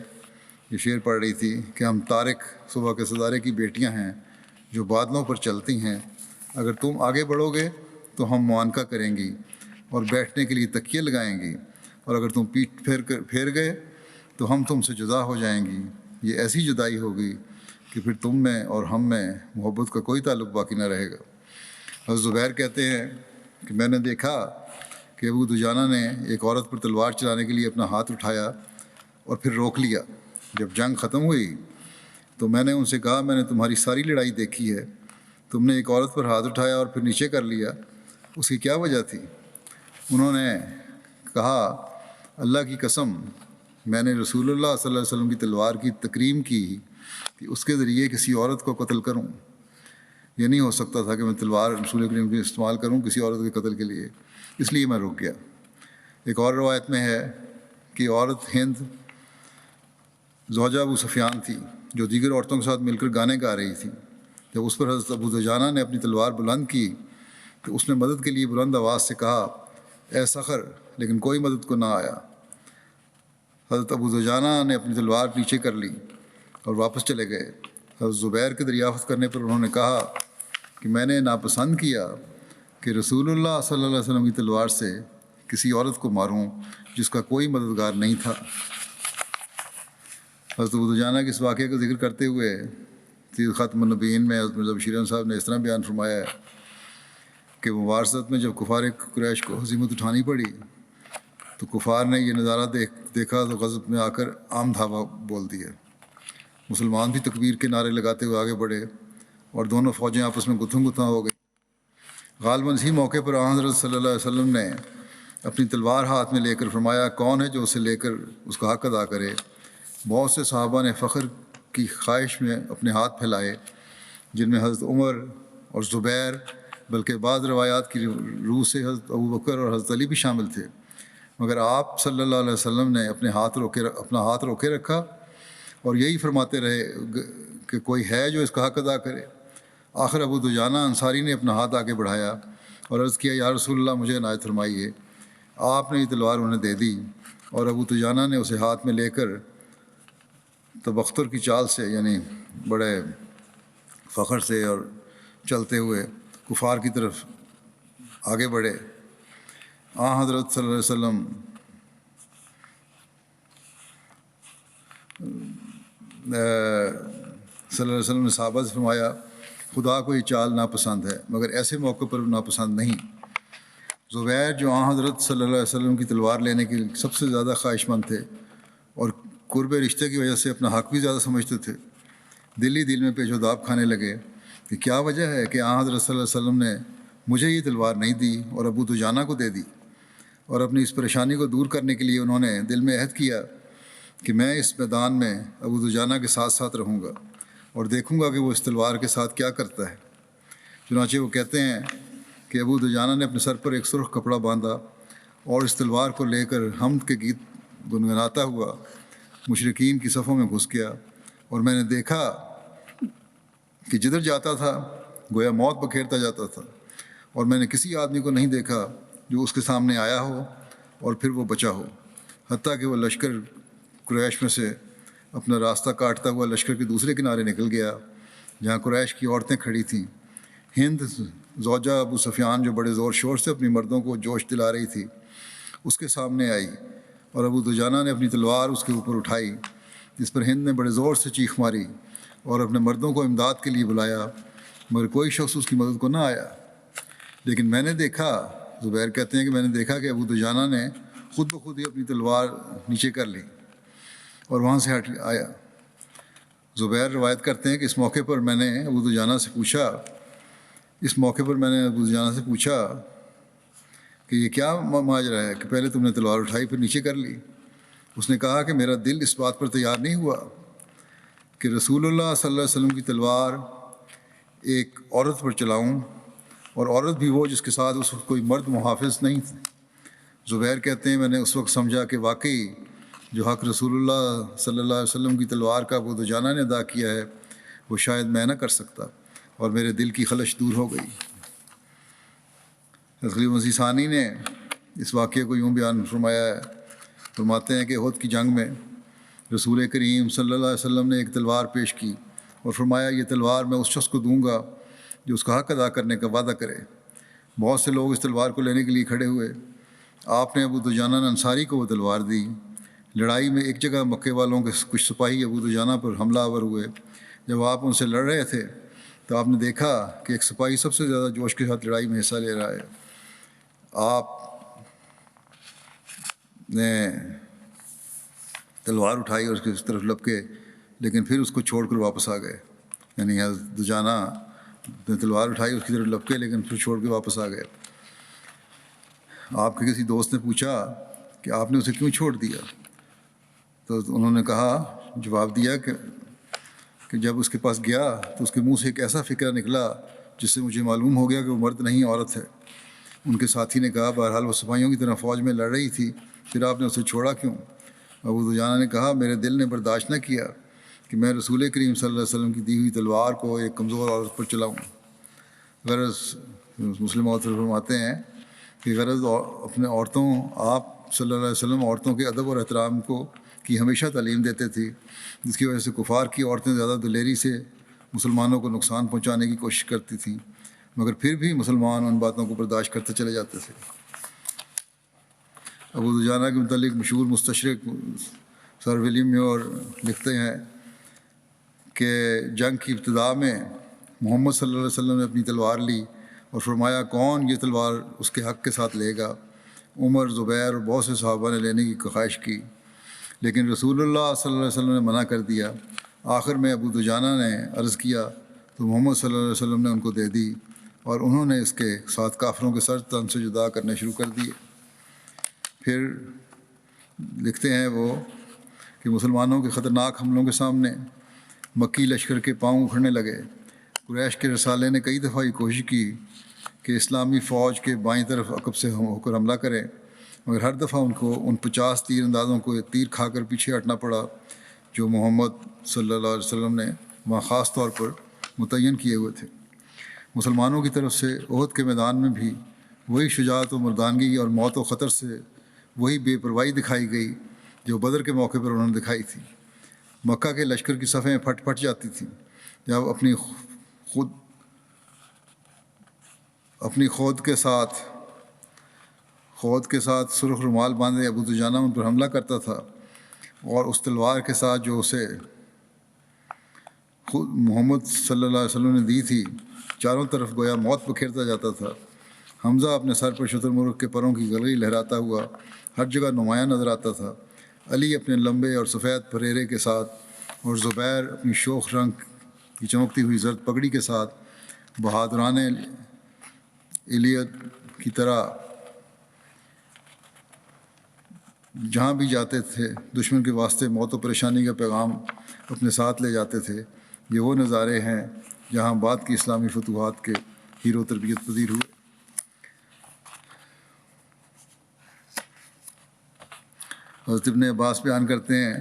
یہ شعر پڑھ رہی تھی کہ ہم طارق صبح کے ستارے کی بیٹیاں ہیں جو بادلوں پر چلتی ہیں، اگر تم آگے بڑھو گے تو ہم معانقہ کریں گی اور بیٹھنے کے لیے تکیے لگائیں گی، اور اگر تم پیٹ پھیر گئے تو ہم تم سے جدا ہو جائیں گی، یہ ایسی جدائی ہوگی کہ پھر تم میں اور ہم میں محبت کا کوئی تعلق باقی نہ رہے گا۔ حضرت زبیر کہتے ہیں کہ میں نے دیکھا کہ ابو دجانہ نے ایک عورت پر تلوار چلانے کے لیے اپنا ہاتھ اٹھایا اور پھر روک لیا۔ جب جنگ ختم ہوئی تو میں نے ان سے کہا میں نے تمہاری ساری لڑائی دیکھی ہے، تم نے ایک عورت پر ہاتھ اٹھایا اور پھر نیچے کر لیا، اس کی کیا وجہ تھی؟ انہوں نے کہا اللہ کی قسم میں نے رسول اللہ صلی اللہ علیہ وسلم کی تلوار کی تکریم کی کہ اس کے ذریعے کسی عورت کو قتل کروں، یہ نہیں ہو سکتا تھا کہ میں تلوار رسول کریم کی استعمال کروں کسی عورت کے قتل کے لیے، اس لیے میں رک گیا۔ ایک اور روایت میں ہے کہ عورت ہند زوجہ ابو سفیان تھی جو دیگر عورتوں کے ساتھ مل کر گانے گا رہی تھی۔ جب اس پر حضرت ابو دجانہ نے اپنی تلوار بلند کی تو اس نے مدد کے لیے بلند آواز سے کہا اے صخر، لیکن کوئی مدد کو نہ آیا۔ حضرت ابو دجانہ نے اپنی تلوار نیچے کر لی اور واپس چلے گئے۔ حضرت زبیر کے دریافت کرنے پر انہوں نے کہا کہ میں نے ناپسند کیا کہ رسول اللہ صلی اللہ علیہ وسلم کی تلوار سے کسی عورت کو ماروں جس کا کوئی مددگار نہیں تھا۔ حضرت ابو دجانہ کے اس واقعے کا ذکر کرتے ہوئے سیر ختم النبیین میں حضرت مرزا بشیر احمد صاحب نے اس طرح بیان فرمایا ہے کہ مبارزت میں جب کفار قریش کو ہزیمت اٹھانی پڑی تو کفار نے یہ نظارہ دیکھا تو غضب میں آ کر عام دھاوا بول دیا۔ مسلمان بھی تکبیر کے نعرے لگاتے ہوئے آگے بڑھے اور دونوں فوجیں آپس میں گتھم گتھاں ہو گئیں۔ غالباً اسی موقع پر آن حضرت صلی اللہ علیہ وسلم نے اپنی تلوار ہاتھ میں لے کر فرمایا کون ہے جو اسے لے کر اس کا حق ادا کرے؟ بہت سے صحابہ نے فخر کی خواہش میں اپنے ہاتھ پھیلائے، جن میں حضرت عمر اور زبیر، بلکہ بعض روایات کی روح سے حضرت ابو بکر اور حضرت علی بھی شامل تھے، مگر آپ صلی اللہ علیہ وسلم نے اپنا ہاتھ روکے رکھا اور یہی فرماتے رہے کہ کوئی ہے جو اس کا حق ادا کرے۔ آخر ابو دجانہ انصاری نے اپنا ہاتھ آگے بڑھایا اور عرض کیا یا رسول اللہ مجھے عنایت فرمائیے۔ آپ نے یہ تلوار انہیں دے دی اور ابو دجانہ نے اسے ہاتھ میں لے کر تبختر کی چال سے، یعنی بڑے فخر سے اور چلتے ہوئے کفار کی طرف آگے بڑھے۔ حضرت صلی اللہ علیہ وسلم نے صحابہ سے فرمایا خدا کو یہ چال ناپسند ہے مگر ایسے موقع پر ناپسند نہیں۔ زبیر جو حضرت صلی اللہ علیہ وسلم کی تلوار لینے کی سب سے زیادہ خواہش مند تھے اور قرب رشتے کی وجہ سے اپنا حق بھی زیادہ سمجھتے تھے، دل ہی دل میں پیچ و داب کھانے لگے کہ کیا وجہ ہے کہ حضرت صلی اللہ علیہ وسلم نے مجھے یہ تلوار نہیں دی اور ابو دجانہ کو دے دی۔ اور اپنی اس پریشانی کو دور کرنے کے لیے انہوں نے دل میں عہد کیا کہ میں اس میدان میں ابو دجانہ کے ساتھ ساتھ رہوں گا اور دیکھوں گا کہ وہ اس تلوار کے ساتھ کیا کرتا ہے۔ چنانچہ وہ کہتے ہیں کہ ابو دجانہ نے اپنے سر پر ایک سرخ کپڑا باندھا اور اس تلوار کو لے کر حمد کے گیت گنگناتا ہوا مشرکین کی صفوں میں گھس گیا، اور میں نے دیکھا کہ جدھر جاتا تھا گویا موت بکھیرتا جاتا تھا، اور میں نے کسی آدمی کو نہیں دیکھا جو اس کے سامنے آیا ہو اور پھر وہ بچا ہو، حتیٰ کہ وہ لشکر قریش میں سے اپنا راستہ کاٹتا ہوا لشکر کے دوسرے کنارے نکل گیا جہاں قریش کی عورتیں کھڑی تھیں۔ ہند زوجہ ابو سفیان جو بڑے زور شور سے اپنی مردوں کو جوش دلا رہی تھی اس کے سامنے آئی، اور ابو دجانہ نے اپنی تلوار اس کے اوپر اٹھائی، جس پر ہند نے بڑے زور سے چیخ ماری اور اپنے مردوں کو امداد کے لیے بلایا، مگر کوئی شخص اس کی مدد کو نہ آیا۔ لیکن میں نے دیکھا، زبیر کہتے ہیں کہ میں نے دیکھا کہ ابو دجانہ نے خود بخود ہی اپنی تلوار نیچے کر لی اور وہاں سے ہٹ آیا۔ زبیر روایت کرتے ہیں کہ اس موقع پر میں نے ابو دجانہ سے پوچھا کہ یہ کیا ماجرا ہے کہ پہلے تم نے تلوار اٹھائی پھر نیچے کر لی؟ اس نے کہا کہ میرا دل اس بات پر تیار نہیں ہوا کہ رسول اللہ صلی اللہ علیہ وسلم کی تلوار ایک عورت پر چلاؤں، اور عورت بھی وہ جس کے ساتھ اس وقت کوئی مرد محافظ نہیں تھے۔ زبیر کہتے ہیں میں نے اس وقت سمجھا کہ واقعی جو حق رسول اللہ صلی اللہ علیہ وسلم کی تلوار کا ابو دجانہ نے ادا کیا ہے وہ شاید میں نہ کر سکتا، اور میرے دل کی خلش دور ہو گئی۔ خلیفہ مسیح ثانی نے اس واقعے کو یوں بیان فرمایا ہے، فرماتے ہیں کہ احد کی جنگ میں رسول کریم صلی اللہ علیہ وسلم نے ایک تلوار پیش کی اور فرمایا یہ تلوار میں اس شخص کو دوں گا جو اس کا حق ادا کرنے کا وعدہ کرے۔ بہت سے لوگ اس تلوار کو لینے کے لیے کھڑے ہوئے، آپ نے ابو دجانہ انصاری کو وہ تلوار دی۔ لڑائی میں ایک جگہ مکے والوں کے کچھ سپاہی ابو دجانہ پر حملہ آور ہوئے۔ جب آپ ان سے لڑ رہے تھے تو آپ نے دیکھا کہ ایک سپاہی سب سے زیادہ جوش کے ساتھ لڑائی میں حصہ لے رہا ہے۔ آپ نے تلوار اٹھائی اور اس کی طرف لپکے، لیکن پھر اس کو چھوڑ کر واپس آ گئے، یعنی حضرت دجانہ نے تلوار اٹھائی اس کی طرف لپکے لیکن پھر چھوڑ کے واپس آ گئے۔ آپ کے کسی دوست نے پوچھا کہ آپ نے اسے کیوں چھوڑ دیا؟ تو انہوں نے جواب دیا کہ جب اس کے پاس گیا تو اس کے منہ سے ایک ایسا فکرہ نکلا جس سے مجھے معلوم ہو گیا کہ وہ مرد نہیں عورت ہے۔ ان کے ساتھی نے کہا بہرحال وہ سپاہیوں کی طرح فوج میں لڑ رہی تھی، پھر آپ نے اسے چھوڑا کیوں؟ ابو دجانہ نے کہا میرے دل نے برداشت نہ کیا کہ میں رسول کریم صلی اللہ علیہ وسلم کی دی ہوئی تلوار کو ایک کمزور عورت پر چلاؤں۔ غرض مسلم عورت فرماتے ہیں کہ غرض اپنے آپ صلی اللہ علیہ وسلم عورتوں کے ادب اور احترام کی ہمیشہ تعلیم دیتے تھے، جس کی وجہ سے کفار کی عورتیں زیادہ دلیری سے مسلمانوں کو نقصان پہنچانے کی کوشش کرتی تھیں، مگر پھر بھی مسلمان ان باتوں کو برداشت کرتے چلے جاتے تھے۔ ابو دجانہ کے متعلق مشہور مستشرق سر ولیم میور لکھتے ہیں کہ جنگ کی ابتدا میں محمد صلی اللہ علیہ وسلم نے اپنی تلوار لی اور فرمایا کون یہ تلوار اس کے حق کے ساتھ لے گا؟ عمر، زبیر اور بہت سے صحابہ نے لینے کی خواہش کی، لیکن رسول اللہ صلی اللہ علیہ وسلم نے منع کر دیا۔ آخر میں ابو دجانہ نے عرض کیا تو محمد صلی اللہ علیہ وسلم نے ان کو دے دی، اور انہوں نے اس کے ساتھ کافروں کے سر تن سے جدا کرنے شروع کر دیے۔ پھر لکھتے ہیں وہ کہ مسلمانوں کے خطرناک حملوں کے سامنے مکی لشکر کے پاؤں اکھڑنے لگے۔ قریش کے رسالے نے کئی دفعہ یہ کوشش کی کہ اسلامی فوج کے بائیں طرف عقب سے ہو کر حملہ کرے، مگر ہر دفعہ ان کو ان 50 تیر اندازوں کو تیر کھا کر پیچھے ہٹنا پڑا جو محمد صلی اللہ علیہ وسلم نے وہاں خاص طور پر متعین کیے ہوئے تھے۔ مسلمانوں کی طرف سے احد کے میدان میں بھی وہی شجاعت و مردانگی اور موت و خطر سے وہی بے پرواہی دکھائی گئی جو بدر کے موقع پر انہوں نے دکھائی تھی۔ مکہ کے لشکر کی صفیں پھٹ جاتی تھیں جب اپنی خود کے ساتھ خود کے ساتھ سرخ رومال باندھے ابو دجانہ ان پر حملہ کرتا تھا، اور اس تلوار کے ساتھ جو اسے خود محمد صلی اللہ علیہ وسلم نے دی تھی چاروں طرف گویا موت بکھیرتا جاتا تھا۔ حمزہ اپنے سر پر شتر مرغ کے پروں کی گلگی لہراتا ہوا ہر جگہ نمایاں نظر آتا تھا۔ علی اپنے لمبے اور سفید پھریرے کے ساتھ، اور زبیر اپنی شوخ رنگ کی چمکتی ہوئی زرد پگڑی کے ساتھ بہادران الیت کی طرح جہاں بھی جاتے تھے دشمن کے واسطے موت و پریشانی کا پیغام اپنے ساتھ لے جاتے تھے۔ یہ وہ نظارے ہیں جہاں بعد کی اسلامی فتوحات کے ہیرو تربیت پذیر ہوئے۔ حضرت ابن عباس بیان کرتے ہیں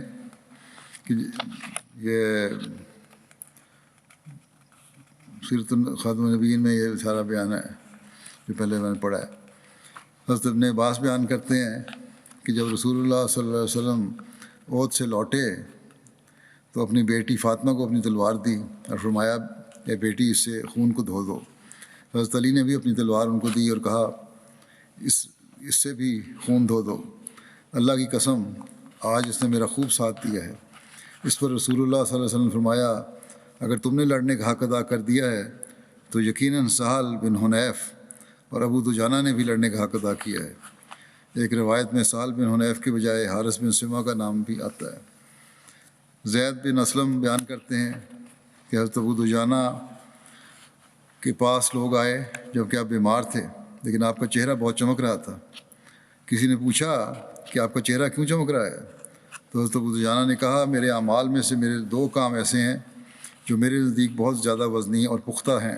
کہ یہ سیرت خاتم النبیین میں یہ سارا بیان ہے جو پہلے میں نے پڑھا ہے۔ حضرت ابن عباس بیان کرتے ہیں کہ جب رسول اللہ صلی اللہ علیہ وسلم عہد سے لوٹے تو اپنی بیٹی فاطمہ کو اپنی تلوار دی اور فرمایا، اے بیٹی اس سے خون کو دھو دو۔ حضرت علی نے بھی اپنی تلوار ان کو دی اور کہا، اس سے بھی خون دھو دو۔ اللہ کی قسم، آج اس نے میرا خوب ساتھ دیا ہے۔ اس پر رسول اللہ صلی اللہ علیہ وسلم نے فرمایا، اگر تم نے لڑنے کا حق ادا کر دیا ہے تو یقیناً سہل بن حنیف اور ابو دجانہ نے بھی لڑنے کا حق ادا کیا ہے۔ ایک روایت میں سہل بن حنیف کے بجائے حارث بن سما کا نام بھی آتا ہے۔ زید بن اسلم بیان کرتے ہیں کہ حضرت ابو دجانہ کے پاس لوگ آئے جبکہ آپ بیمار تھے، لیکن آپ کا چہرہ بہت چمک رہا تھا۔ کسی نے پوچھا کہ آپ کا چہرہ کیوں چمک رہا ہے؟ تو حضرت ابو دجانہ نے کہا، میرے اعمال میں سے میرے 2 کام ایسے ہیں جو میرے نزدیک بہت زیادہ وزنی اور پختہ ہیں۔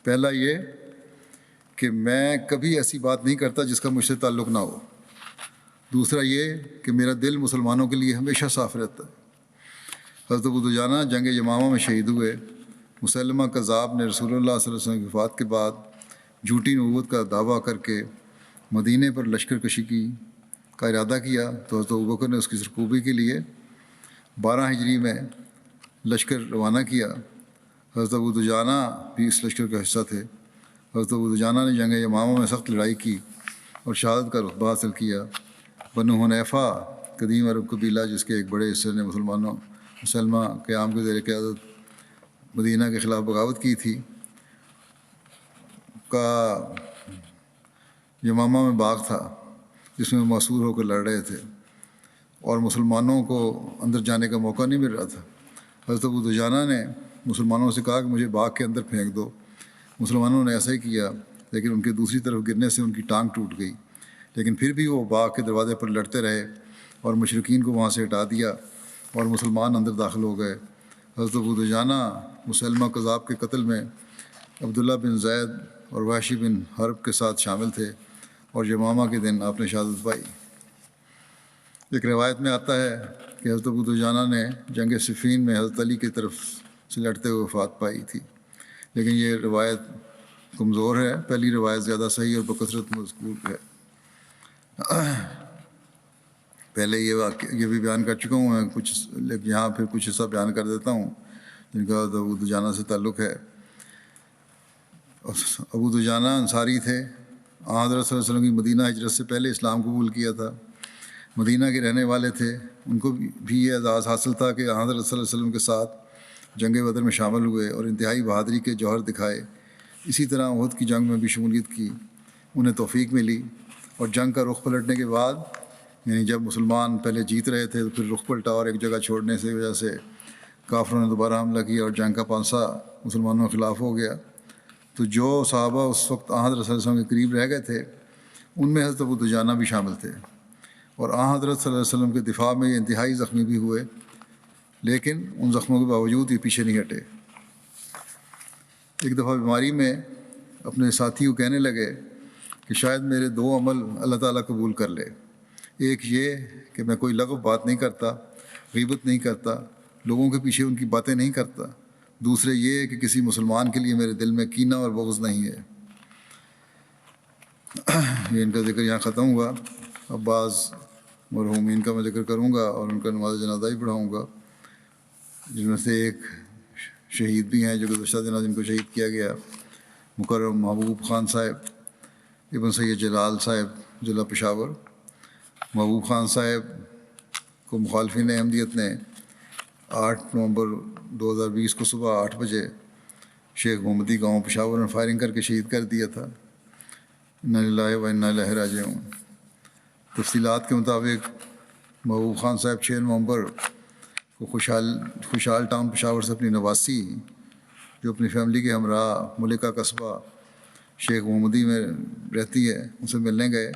پہلا یہ کہ میں کبھی ایسی بات نہیں کرتا جس کا مجھ سے تعلق نہ ہو۔ دوسرا یہ کہ میرا دل مسلمانوں کے لیے ہمیشہ صاف رہتا ہے۔ حضرت ابو دجانہ جنگ یمامہ میں شہید ہوئے۔ مسلمہ کذاب نے رسول اللہ صلی اللہ علیہ وسلم کی وفات کے بعد جھوٹی نبوت کا دعویٰ کر کے مدینے پر لشکر کشی کا ارادہ کیا، تو حضرت ابوبکر نے اس کی سرکوبی کے لیے 12 ہجری میں لشکر روانہ کیا۔ حضرت ابو دجانہ بھی اس لشکر کا حصہ تھے۔ حضرت ابو دجانہ نے جنگ یمامہ میں سخت لڑائی کی اور شہادت کا رتبہ حاصل کیا۔ بنو حنیفہ قدیم عرب قبیلہ جس کے ایک بڑے حصے نے مسلمہ قیام کے زیر قیادت مدینہ کے خلاف بغاوت کی تھی، کا یمامہ میں باغ تھا جس میں محصور ہو کر لڑ رہے تھے اور مسلمانوں کو اندر جانے کا موقع نہیں مل رہا تھا۔ حضرت ابو دجانہ نے مسلمانوں سے کہا کہ مجھے باغ کے اندر پھینک دو۔ مسلمانوں نے ایسا ہی کیا، لیکن ان کے دوسری طرف گرنے سے ان کی ٹانگ ٹوٹ گئی، لیکن پھر بھی وہ باغ کے دروازے پر لڑتے رہے اور مشرکین کو وہاں سے ہٹا دیا اور مسلمان اندر داخل ہو گئے۔ حضرت ابو دجانہ مسلمہ کذاب کے قتل میں عبداللہ بن زید اور وحشی بن حرب کے ساتھ شامل تھے، اور یمامہ کے دن آپ نے شہادت پائی۔ ایک روایت میں آتا ہے کہ حضرت ابو دجانہ نے جنگ صفین میں حضرت علی کی طرف سے لڑتے ہوئے وفات پائی تھی، لیکن یہ روایت کمزور ہے۔ پہلی روایت زیادہ صحیح اور بکثرت مذکور ہے۔ پہلے یہ بھی بیان کر چکا ہوں میں کچھ، لیکن یہاں پھر کچھ حصہ بیان کر دیتا ہوں جن کا ابو دجانہ سے تعلق ہے۔ ابو دجانہ انصاری تھے۔ حضرت صلی اللہ علیہ وسلم کی مدینہ ہجرت سے پہلے اسلام قبول کیا تھا۔ مدینہ کے رہنے والے تھے۔ ان کو بھی یہ اعزاز حاصل تھا کہ حضرت صلی اللہ علیہ وسلم کے ساتھ جنگ بدر میں شامل ہوئے اور انتہائی بہادری کے جوہر دکھائے۔ اسی طرح احد کی جنگ میں بھی شمولیت کی، انہیں توفیق ملی، اور جنگ کا رخ پلٹنے کے بعد، یعنی جب مسلمان پہلے جیت رہے تھے تو پھر رخ پلٹا اور ایک جگہ چھوڑنے سے وجہ سے کافروں نے دوبارہ حملہ کیا اور جنگ کا پانسا مسلمانوں کے خلاف ہو گیا۔ تو جو صحابہ اس وقت حضرت صلی اللہ علیہ وسلم کے قریب رہ گئے تھے ان میں حضرت ابو دجانہ بھی شامل تھے، اور حضرت صلی اللہ علیہ وسلم کے دفاع میں یہ انتہائی زخمی بھی ہوئے، لیکن ان زخموں کے باوجود یہ پیچھے نہیں ہٹے۔ ایک دفعہ بیماری میں اپنے ساتھی کو کہنے لگے کہ شاید میرے 2 عمل اللہ تعالیٰ قبول کر لے۔ ایک یہ کہ میں کوئی لغو بات نہیں کرتا، غیبت نہیں کرتا، لوگوں کے پیچھے ان کی باتیں نہیں کرتا۔ دوسرے یہ کہ کسی مسلمان کے لیے میرے دل میں کینہ اور بغض نہیں ہے۔ یہ ان کا ذکر یہاں ختم ہوا۔ اب بعض مرحومین کا میں ذکر کروں گا اور ان کا نماز جنازہ ہی پڑھاؤں گا، جن میں سے ایک شہید بھی ہیں جو گزشتہ دنوں جن کو شہید کیا گیا، مکرم محبوب خان صاحب، ابن سید جلال صاحب ضلع پشاور. محبوب خان صاحب کو مخالفین احمدیت نے 8 نومبر 2020 کو صبح 8 بجے شیخ محمدی گاؤں پشاور میں فائرنگ کر کے شہید کر دیا تھا. انا للہ و انا الیہ راجعون. تفصیلات کے مطابق محبوب خان صاحب 6 نومبر کو خوشحال ٹاؤن پشاور سے اپنی نواسی جو اپنی فیملی کے ہمراہ ملکہ قصبہ شیخ محمدی میں رہتی ہے ان سے ملنے گئے.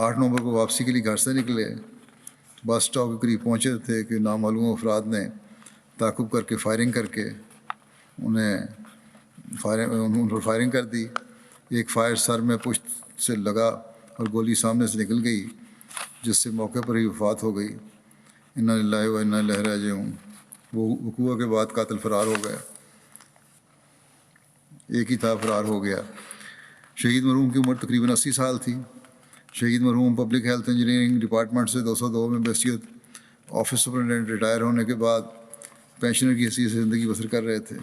8 نومبر کو واپسی کے لیے گھر سے نکلے. بس اسٹاپ کے قریب پہنچے تھے کہ نامعلوم افراد نے تعاقب کر کے فائرنگ کر کے ان پر فائرنگ کر دی. ایک فائر سر میں پشت سے لگا اور گولی سامنے سے نکل گئی جس سے موقع پر ہی وفات ہو گئی. انا للہ و انا الیہ راجعون. وہ وقوع کے بعد قاتل فرار ہو گیا. ایک ہی تھا، فرار ہو گیا. شہید مرحوم کی عمر تقریباً 80 سال تھی. شہید مرحوم پبلک ہیلتھ انجینئرنگ ڈپارٹمنٹ سے 202 میں بحیثیت آفس سپرنٹینڈنٹ ریٹائر ہونے کے بعد پینشنر کی حیثیت سے زندگی بسر کر رہے تھے.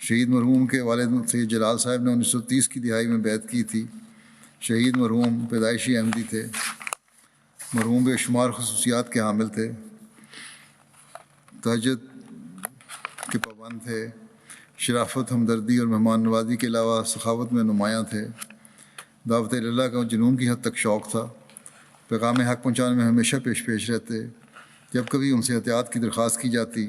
شہید مرحوم کے والد سید جلال صاحب نے 1930 کی دہائی میں بیعت کی تھی. شہید مرحوم پیدائشی احمدی تھے. مرحوم بے شمار خصوصیات کے حامل تھے. تہجد کے پابند تھے. شرافت، ہمدردی اور مہمان نوازی کے علاوہ سخاوت میں نمایاں تھے. دعوت اللہ کا جنون کی حد تک شوق تھا. پیغام حق پہنچانے میں ہمیشہ پیش رہتے. جب کبھی ان سے احتیاط کی درخواست کی جاتی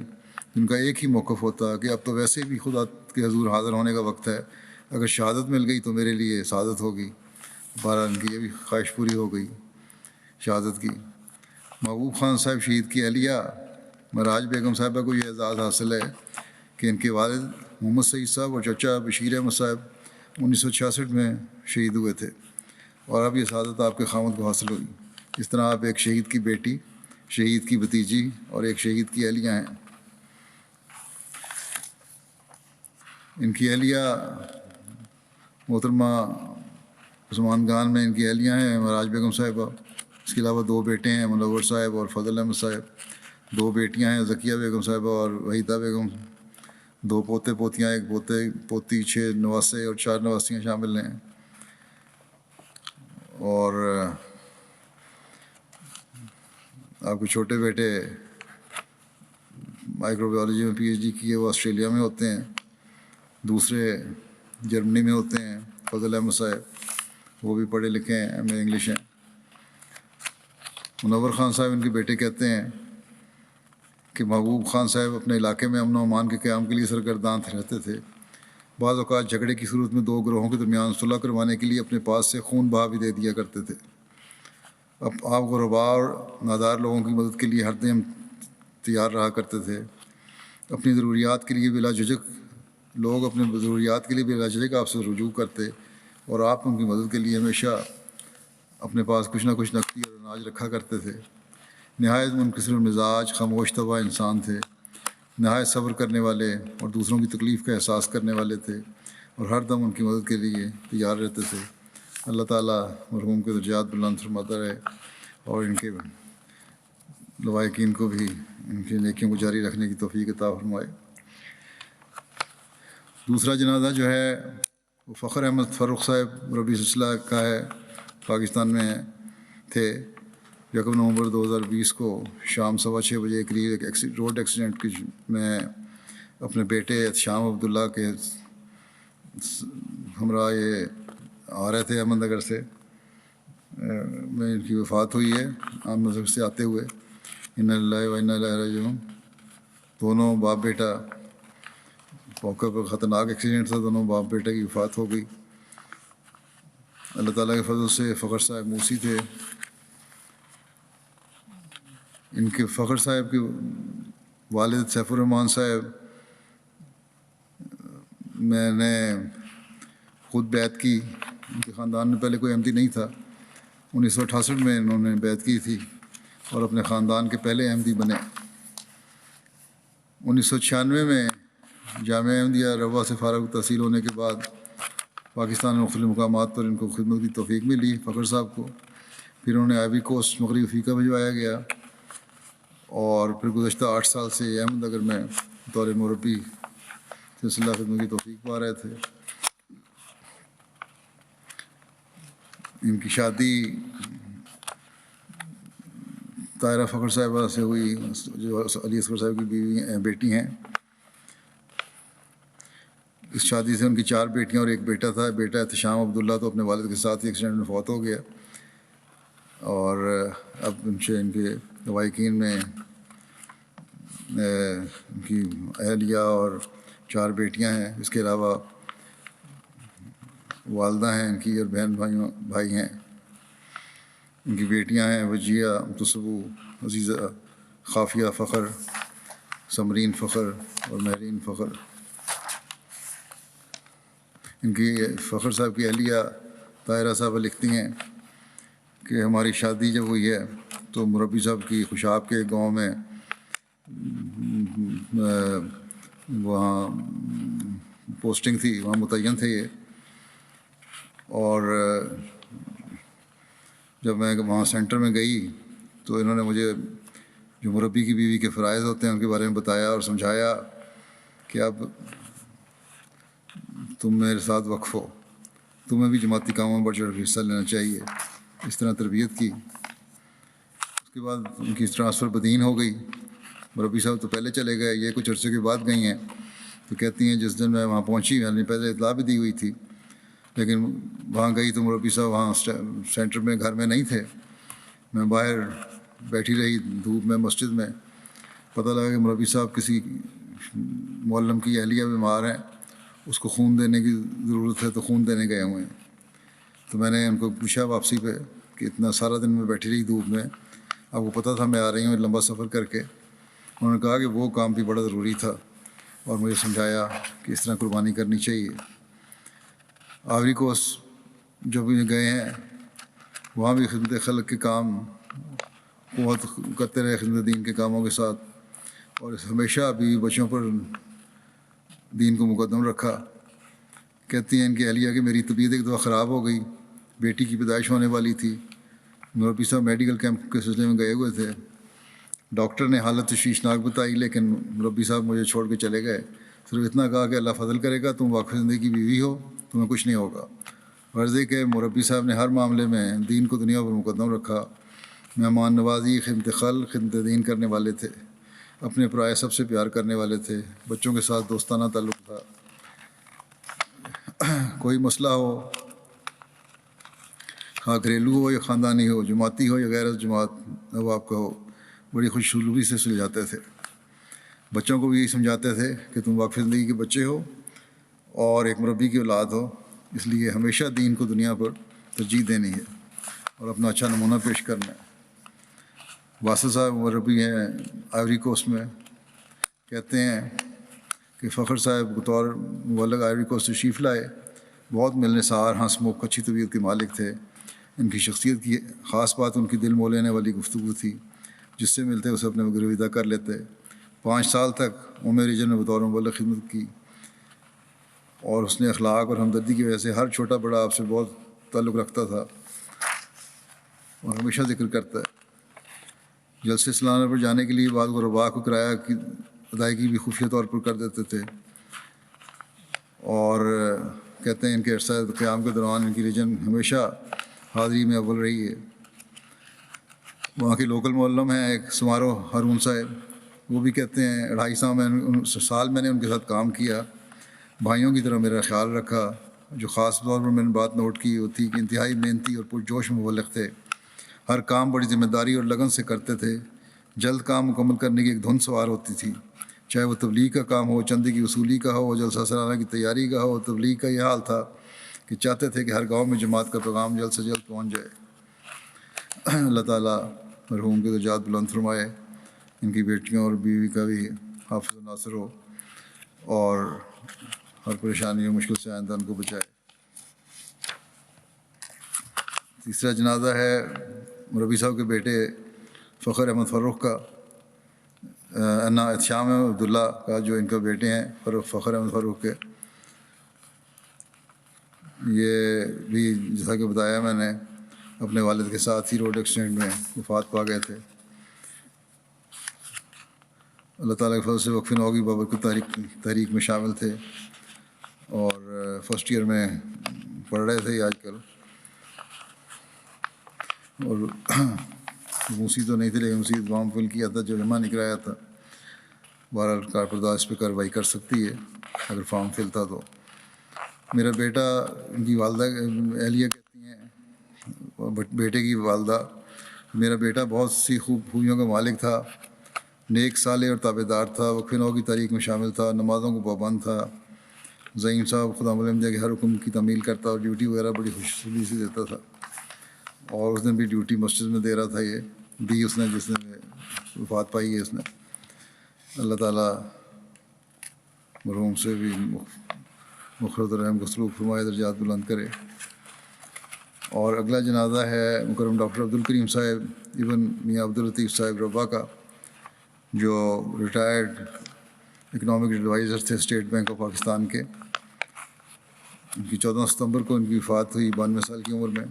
ان کا ایک ہی موقف ہوتا کہ اب تو ویسے بھی خدا کے حضور حاضر ہونے کا وقت ہے، اگر شہادت مل گئی تو میرے لیے سعادت ہوگی. بہرحال ان کی یہ بھی خواہش پوری ہو گئی شہادت کی. محبوب خان صاحب شہید کی اہلیہ معراج بیگم صاحبہ کو یہ اعزاز حاصل ہے کہ ان کے والد محمد سعید صاحب اور چچا بشیر احمد صاحب 1966 میں شہید ہوئے تھے اور اب یہ سعادت آپ کے خاوند کو حاصل ہوئی. اس طرح آپ ایک شہید کی بیٹی، شہید کی بھتیجی اور ایک شہید کی اہلیہ ہیں. ان کی اہلیہ محترمہ عثمان گان میں ان کی اہلیہ ہیں معراج بیگم صاحبہ. اس کے علاوہ 2 بیٹے ہیں، منور صاحب اور فضل احمد صاحب. 2 بیٹیاں ہیں، ذکیہ بیگم صاحبہ اور وحیدہ بیگم. 2 پوتے پوتیاں، 1 پوتی، 6 نواسے اور 4 نواسیاں شامل ہیں. اور آپ کے چھوٹے بیٹے مائکرو بایولوجی میں PhD کیے، وہ آسٹریلیا میں ہوتے ہیں. دوسرے جرمنی میں ہوتے ہیں، فضل احمد صاحب، وہ بھی پڑھے لکھے ہیں، ایم اے انگلش ہیں. منور خان صاحب ان کے بیٹے کہتے ہیں کہ محبوب خان صاحب اپنے علاقے میں امن و امان کے قیام کے لیے سرگرداں رہتے تھے. بعض اوقات جھگڑے کی صورت میں 2 گروہوں کے درمیان صلح کروانے کے لیے اپنے پاس سے خون بہا بھی دے دیا کرتے تھے. اب آپ غرباء اور نادار لوگوں کی مدد کے لیے ہر دم تیار رہا کرتے تھے. اپنی ضروریات کے لیے بلا جھجک آپ سے رجوع کرتے اور آپ ان کی مدد کے لیے ہمیشہ اپنے پاس کچھ نہ کچھ نقدی اور اناج رکھا کرتے تھے. نہایت منکسر المزاج، خاموش طبع انسان تھے. نہایت صبر کرنے والے اور دوسروں کی تکلیف کا احساس کرنے والے تھے اور ہر دم ان کی مدد کے لیے تیار رہتے تھے. اللہ تعالیٰ مرحوم کے درجات بلند فرماتا رہے اور ان کے لوائقین کو بھی ان کی نیکیوں کو جاری رکھنے کی توفیق عطا فرمائے. دوسرا جنازہ جو ہے وہ فخر احمد فاروق صاحب ربیع سلسلہ کا ہے، پاکستان میں تھے. 1 نومبر 2020 کو شام 6:15 بجے قریب ایک روڈ ایکسیڈنٹ میں اپنے بیٹے احتشام عبداللہ کے ہمراہ یہ آ رہے تھے احمد نگر سے، میں ان کی وفات ہوئی ہے احمد نگر سے آتے ہوئے. انا للہ و انا الیہ راجعون. دونوں باپ بیٹا، موقع پر خطرناک ایکسیڈنٹ تھا، دونوں باپ بیٹے کی وفات ہو گئی. اللہ تعالیٰ کے فضل سے فخر صاحب موسی تھے. ان کے فخر صاحب کے والد سیف الرحمان صاحب میں نے خود بیعت کی. ان کے خاندان میں پہلے کوئی احمدی نہیں تھا. 1968 میں انہوں نے بیعت کی تھی اور اپنے خاندان کے پہلے احمدی بنے. 1996 میں جامعہ احمدیہ روا سے فارغ تحصیل ہونے کے بعد پاکستان میں مختلف مقامات پر ان کو خدمت کی توفیق ملی فخر صاحب کو. پھر انہیں آئیوری کوسٹ مغربی افریقہ بھجوایا گیا اور پھر گزشتہ 8 سال سے احمد نگر میں بطور مربی سلسلہ خدمت کی توفیق پا رہے تھے. ان کی شادی طاہرہ فخر صاحبہ سے ہوئی، جو علی اصغر صاحب کی بیٹی ہیں. اس شادی سے ان کی 4 بیٹیاں اور ایک بیٹا تھا. بیٹا احتشام عبداللہ تو اپنے والد کے ساتھ ہی ایکسیڈنٹ میں فوت ہو گیا، اور اب ان کے لوائقین میں ان کی اہلیہ اور 4 بیٹیاں ہیں. اس کے علاوہ والدہ ہیں ان کی اور بہن بھائی ہیں. ان کی بیٹیاں ہیں وجیہ، تصبو، عزیزہ، خافیہ فخر، سمرین فخر اور مہرین فخر. ان کی فخر صاحب کی اہلیہ طاہرہ صاحبہ لکھتی ہیں کہ ہماری شادی جب ہوئی ہے تو مربی صاحب کی خوشاب کے گاؤں میں وہاں پوسٹنگ تھی، وہاں متعین تھے یہ. اور جب میں وہاں سینٹر میں گئی تو انہوں نے مجھے جو مربی کی بیوی کے فرائض ہوتے ہیں ان کے بارے میں بتایا اور سمجھایا کہ اب تم میرے ساتھ وقف ہو، تمہیں بھی جماعتی کاموں میں بڑھ چڑھ کر حصہ لینا چاہیے. اس طرح تربیت کی. اس کے بعد ان کی ٹرانسفر بدین ہو گئی. مربی صاحب تو پہلے چلے گئے، یہ کچھ عرصے کے بعد گئی ہیں. تو کہتی ہیں جس دن میں وہاں پہنچی، یعنی پہلے اطلاع بھی دی ہوئی تھی، لیکن وہاں گئی تو مربی صاحب وہاں سینٹر میں گھر میں نہیں تھے. میں باہر بیٹھی رہی دھوپ میں مسجد میں. پتہ لگا کہ مربی صاحب کسی معلم کی اہلیہ بیمار ہیں، اس کو خون دینے کی ضرورت ہے، تو خون دینے گئے ہوئے ہیں. تو میں نے ان کو پوچھا واپسی پہ کہ اتنا سارا دن میں بیٹھی رہی دھوپ میں، آپ کو پتہ تھا میں آ رہی ہوں لمبا سفر کر کے؟ انہوں نے کہا کہ وہ کام بھی بڑا ضروری تھا، اور مجھے سمجھایا کہ اس طرح قربانی کرنی چاہیے. آوری کوسٹ جو بھی گئے ہیں وہاں بھی خدمت خلق کے کام بہت کرتے رہے، خدمت دین کے کاموں کے ساتھ، اور ہمیشہ بھی بچوں پر دین کو مقدم رکھا. کہتی ہیں ان کی اہلیہ کہ میری طبیعت ایک دفعہ خراب ہو گئی، بیٹی کی پیدائش ہونے والی تھی. مربی صاحب میڈیکل کیمپ کے سلسلے میں گئے ہوئے تھے. ڈاکٹر نے حالت تشویشناک بتائی، لیکن مربی صاحب مجھے چھوڑ کے چلے گئے. صرف اتنا کہا کہ اللہ فضل کرے گا، تم واقف زندگی کی بیوی ہو، تمہیں کچھ نہیں ہوگا. غرض ہے کہ مربی صاحب نے ہر معاملے میں دین کو دنیا پر مقدم رکھا. مہمان نوازی، خدمت خلق، خدمت دین کرنے والے تھے. اپنے پرائے سب سے پیار کرنے والے تھے. بچوں کے ساتھ دوستانہ تعلق تھا. کوئی مسئلہ ہو، خواہ گھریلو ہو یا خاندانی ہو، جماعتی ہو یا غیر جماعت نواب کا ہو، بڑی خوش سلوکی سے سلجھاتے تھے. بچوں کو بھی یہی سمجھاتے تھے کہ تم واقف زندگی کے بچے ہو اور ایک مربی کی اولاد ہو، اس لیے ہمیشہ دین کو دنیا پر ترجیح دینی ہے اور اپنا اچھا نمونہ پیش کرنا ہے. واسط صاحب مربی ہیں آئیوری کوسٹ میں. کہتے ہیں کہ فخر صاحب بطور مبلغ آئیوری کوسٹ تشریف لائے. بہت ملنسار، ہنس مکھ، اچھی طبیعت کے مالک تھے. ان کی شخصیت کی خاص بات ان کی دل مو لینے والی گفتگو تھی. جس سے ملتے اسے اپنے گرویدہ کر لیتے. 5 سال تک اومے ریجن میں بطور مبلغ خدمت کی، اور اس نے اخلاق اور ہمدردی کی وجہ سے ہر چھوٹا بڑا آپ سے بہت تعلق رکھتا تھا اور ہمیشہ ذکر کرتا ہے. جلسے سالانہ پر جانے کے لیے بعض غرباء کو کرایہ کی ادائیگی بھی خفیہ طور پر کر دیتے تھے. اور کہتے ہیں ان کے عرصہ قیام کے دوران ان کی ریجن ہمیشہ حاضری میں اول رہی ہے. وہاں کے لوکل معلم ہیں ایک سمارو ہارون صاحب. وہ بھی کہتے ہیں 2.5 سال میں نے ان کے ساتھ کام کیا. بھائیوں کی طرح میرا خیال رکھا. جو خاص طور پر میں نے بات نوٹ کی وہ تھی کہ انتہائی محنتی اور پرجوش مبلغ تھے. ہر کام بڑی ذمہ داری اور لگن سے کرتے تھے. جلد کام مکمل کرنے کی ایک دھن سوار ہوتی تھی، چاہے وہ تبلیغ کا کام ہو، چندے کی وصولی کا ہو، جلسہ سالانہ کی تیاری کا ہو. تبلیغ کا یہ حال تھا کہ چاہتے تھے کہ ہر گاؤں میں جماعت کا پیغام جلد سے جلد پہنچ جائے. اللہ تعالیٰ مرحوم کے درجات بلند فرمائے. ان کی بیٹیوں اور بیوی کا بھی حافظ و ناصر ہو، اور ہر پریشانی اور مشکل سے آئندہ ان کو بچائے. تیسرا جنازہ ہے مربی صاحب کے بیٹے فخر احمد فروخ کا. احتشام عبداللہ کا جو ان کا بیٹے ہیں فخر احمد فروخ کے. یہ بھی جیسا کہ بتایا میں نے اپنے والد کے ساتھ ہی روڈ ایکسیڈنٹ میں وفات پا گئے تھے. اللہ تعالیٰ کے فضل سے وقف نو کی بابرکت تحریک میں شامل تھے، اور فرسٹ ایئر میں پڑھ رہے تھے آج کل. اور موسی تو نہیں تھی لیکن موسی وام فل کیا تھا جو جمع نہیں کرایا تھا. بہرحال کارپردار اس پہ کارروائی کر سکتی ہے اگر فارم فل تھا تو. میرا بیٹا، ان کی والدہ اہلیہ کہتی ہیں بیٹے کی والدہ، میرا بیٹا بہت سی خوبیوں کا مالک تھا، نیک صالح اور تابع دار تھا، وقف نو کی تاریخ میں شامل تھا، نمازوں کو پابند تھا. زعیم صاحب خدا ملمدہ کے ہر حکم کی تعمیل کرتا اور ڈیوٹی وغیرہ بڑی خوشصولی سے دیتا تھا. اور اس دن بھی ڈیوٹی مسجد میں دے رہا تھا. یہ دی اس نے جس نے وفات پائی ہے اس نے. اللہ تعالیٰ مرحوم سے بھی مغفرت الرحم کا سلوک فرمائے، درجات بلند کرے. اور اگلا جنازہ ہے مکرم ڈاکٹر عبدالکریم صاحب ابن میاں عبداللطیف صاحب ربا کا، جو ریٹائرڈ اکنامک ایڈوائزر تھے اسٹیٹ بینک آف پاکستان کے. ان کی 14 ستمبر کو ان کی وفات ہوئی 92 سال کی عمر میں.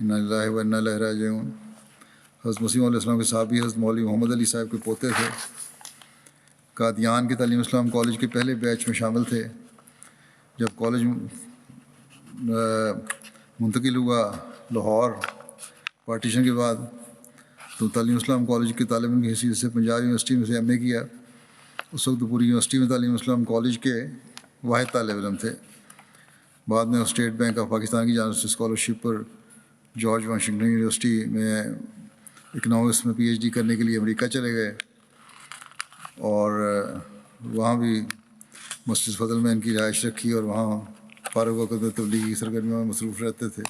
انا للہ و انا الیہ راجعون. حضرت مسیح علیہ السلام کے صحابی حضرت مولوی محمد علی صاحب کے پوتے تھے. قادیان کے تعلیم اسلام کالج کے پہلے بیچ میں شامل تھے. جب کالج منتقل ہوا لاہور پارٹیشن کے بعد تو تعلیم اسلام کالج کے طالب علم کی حیثیت سے پنجاب یونیورسٹی میں سے ایم اے کیا. اس وقت پوری یونیورسٹی میں تعلیم اسلام کالج کے واحد طالب علم تھے. بعد میں اسٹیٹ بینک آف پاکستان کی جانب سے اسکالرشپ پر جارج واشنگٹن یونیورسٹی میں اکنامکس میں پی ایچ ڈی کرنے کے لیے امریکہ چلے گئے، اور وہاں بھی مسجد فضل میں ان کی رہائش رکھی اور وہاں فارغ وقت میں تبلیغی سرگرمیوں میں مصروف رہتے تھے.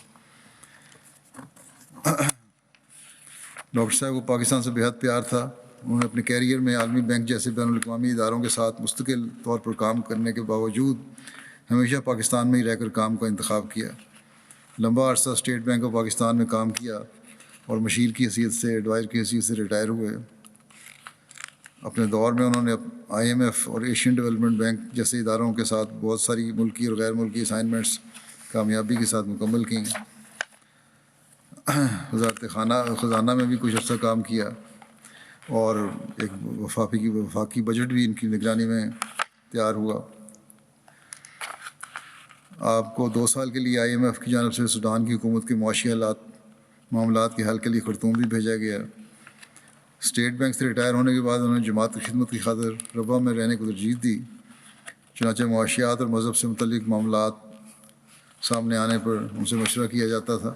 ڈاکٹر صاحب کو پاکستان سے بے حد پیار تھا. انہوں نے اپنے کیریئر میں عالمی بینک جیسے بین الاقوامی اداروں کے ساتھ مستقل طور پر کام کرنے کے باوجود ہمیشہ پاکستان میں ہی رہ کر کام کا انتخاب کیا. لمبا عرصہ اسٹیٹ بینک آف پاکستان میں کام کیا اور مشیر کی حیثیت سے، ایڈوائزر کی حیثیت سے ریٹائر ہوئے. اپنے دور میں انہوں نے آئی ایم ایف اور ایشین ڈیولپمنٹ بینک جیسے اداروں کے ساتھ بہت ساری ملکی اور غیر ملکی اسائنمنٹس کامیابی کے ساتھ مکمل کیں. وزارت خزانہ میں بھی کچھ عرصہ کام کیا اور ایک وفاقی بجٹ بھی ان کی نگرانی میں تیار ہوا. آپ کو 2 سال کے لیے آئی ایم ایف کی جانب سے سوڈان کی حکومت کے معاشی معاملات کے حل کے لیے خرطوم بھی بھیجا گیا. اسٹیٹ بینک سے ریٹائر ہونے کے بعد انہوں نے جماعت کی خدمت کی خاطر ربا میں رہنے کو ترجیح دی. چنانچہ معاشیات اور مذہب سے متعلق معاملات سامنے آنے پر ان سے مشورہ کیا جاتا تھا.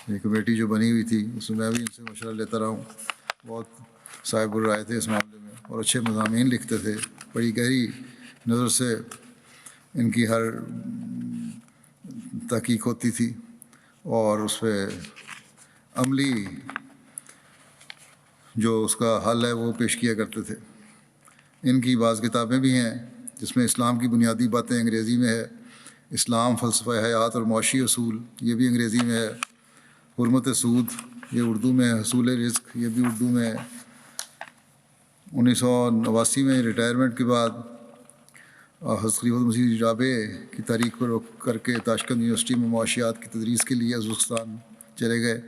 یہ کمیٹی جو بنی ہوئی تھی اس میں بھی ان سے مشورہ لیتا رہا ہوں. بہت صاحب الرائے تھے اس معاملے میں اور اچھے مضامین لکھتے تھے. بڑی گہری نظر سے ان کی ہر تحقیق ہوتی تھی اور اس پہ عملی جو اس کا حل ہے وہ پیش کیا کرتے تھے. ان کی بعض کتابیں بھی ہیں جس میں اسلام کی بنیادی باتیں انگریزی میں ہے، اسلام فلسفہ حیات اور معاشی اصول یہ بھی انگریزی میں ہے، حرمت سود یہ اردو میں ہے، حصول رزق یہ بھی اردو میں ہے. 1989 میں ریٹائرمنٹ کے بعد حضرت خلیفۃ المسیح رابع کی تاریخ پر رخ کر کے تاشکند یونیورسٹی میں معاشیات کی تدریس کے لیے ازبکستان چلے گئے.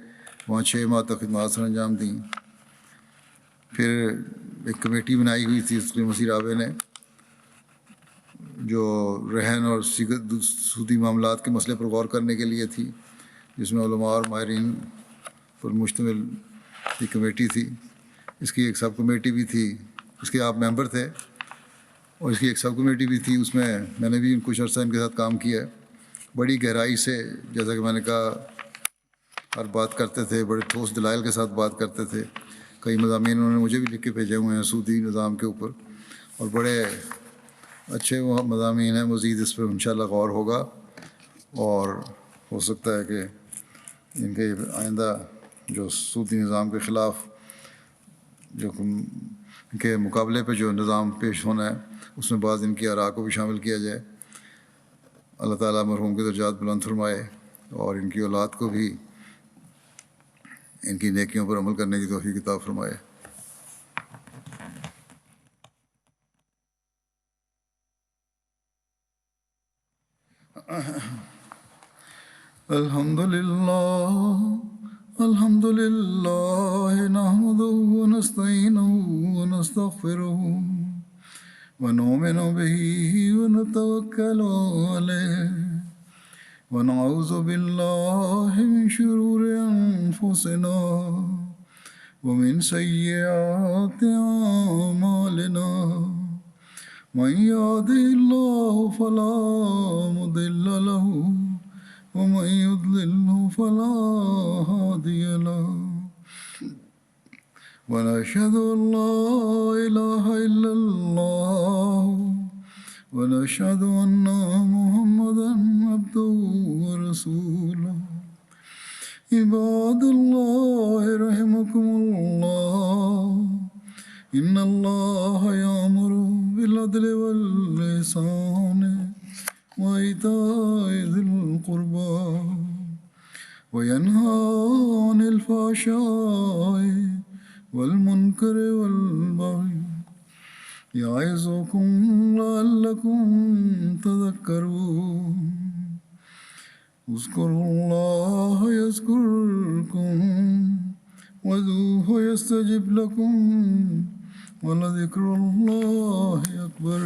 وہاں 6 ماہ تک خدمات سر انجام دیں. پھر ایک کمیٹی بنائی ہوئی تھی حضرت خلیفۃ المسیح رابع نے جو رہن اور سودی معاملات کے مسئلے پر غور کرنے کے لیے تھی، جس میں علماء اور ماہرین پر مشتمل ایک کمیٹی تھی. اس کی ایک سب کمیٹی بھی تھی، اس کے آپ ممبر تھے، اور اس کی ایک سب کمیٹی بھی تھی. اس میں نے بھی کچھ عرصہ ان کے ساتھ کام کیا ہے. بڑی گہرائی سے جیسا کہ میں نے کہا ہر بات کرتے تھے، بڑے ٹھوس دلائل کے ساتھ بات کرتے تھے. کئی مضامین انہوں نے مجھے بھی لکھ کے بھیجے ہوئے ہیں سودی نظام کے اوپر، اور بڑے اچھے وہ مضامین ہیں. مزید اس پہ انشاءاللہ غور ہوگا اور ہو سکتا ہے کہ ان کے آئندہ جو سودی نظام کے خلاف جو ان کے مقابلے پہ جو نظام پیش ہونا ہے اس میں بعض ان کی آراء کو بھی شامل کیا جائے. اللہ تعالیٰ مرحوم کے درجات بلند فرمائے اور ان کی اولاد کو بھی ان کی نیکیوں پر عمل کرنے کی توفیق عطا فرمائے. الحمد للہ نحمده ونستعینه ونستغفره ونؤمن به ونتوکل علیہ ونعوذ بالله من شرور أنفسنا ومن سيئات أعمالنا من يهده الله فلا مضل له ومن يضلله فلا هادي له ونشهد أن لا إله إلا الله ونشهد أن محمدا عبده ورسوله عباد الله رحمكم الله إن الله يأمر بالعدل والإحسان وإيتاء ذي القربى وينهى عن الفحشاء والمنكر والبغي يعظكم لعلكم تذكرون اذكروا الله يذكركم وادعوه يستجب لكم ولذكر الله أكبر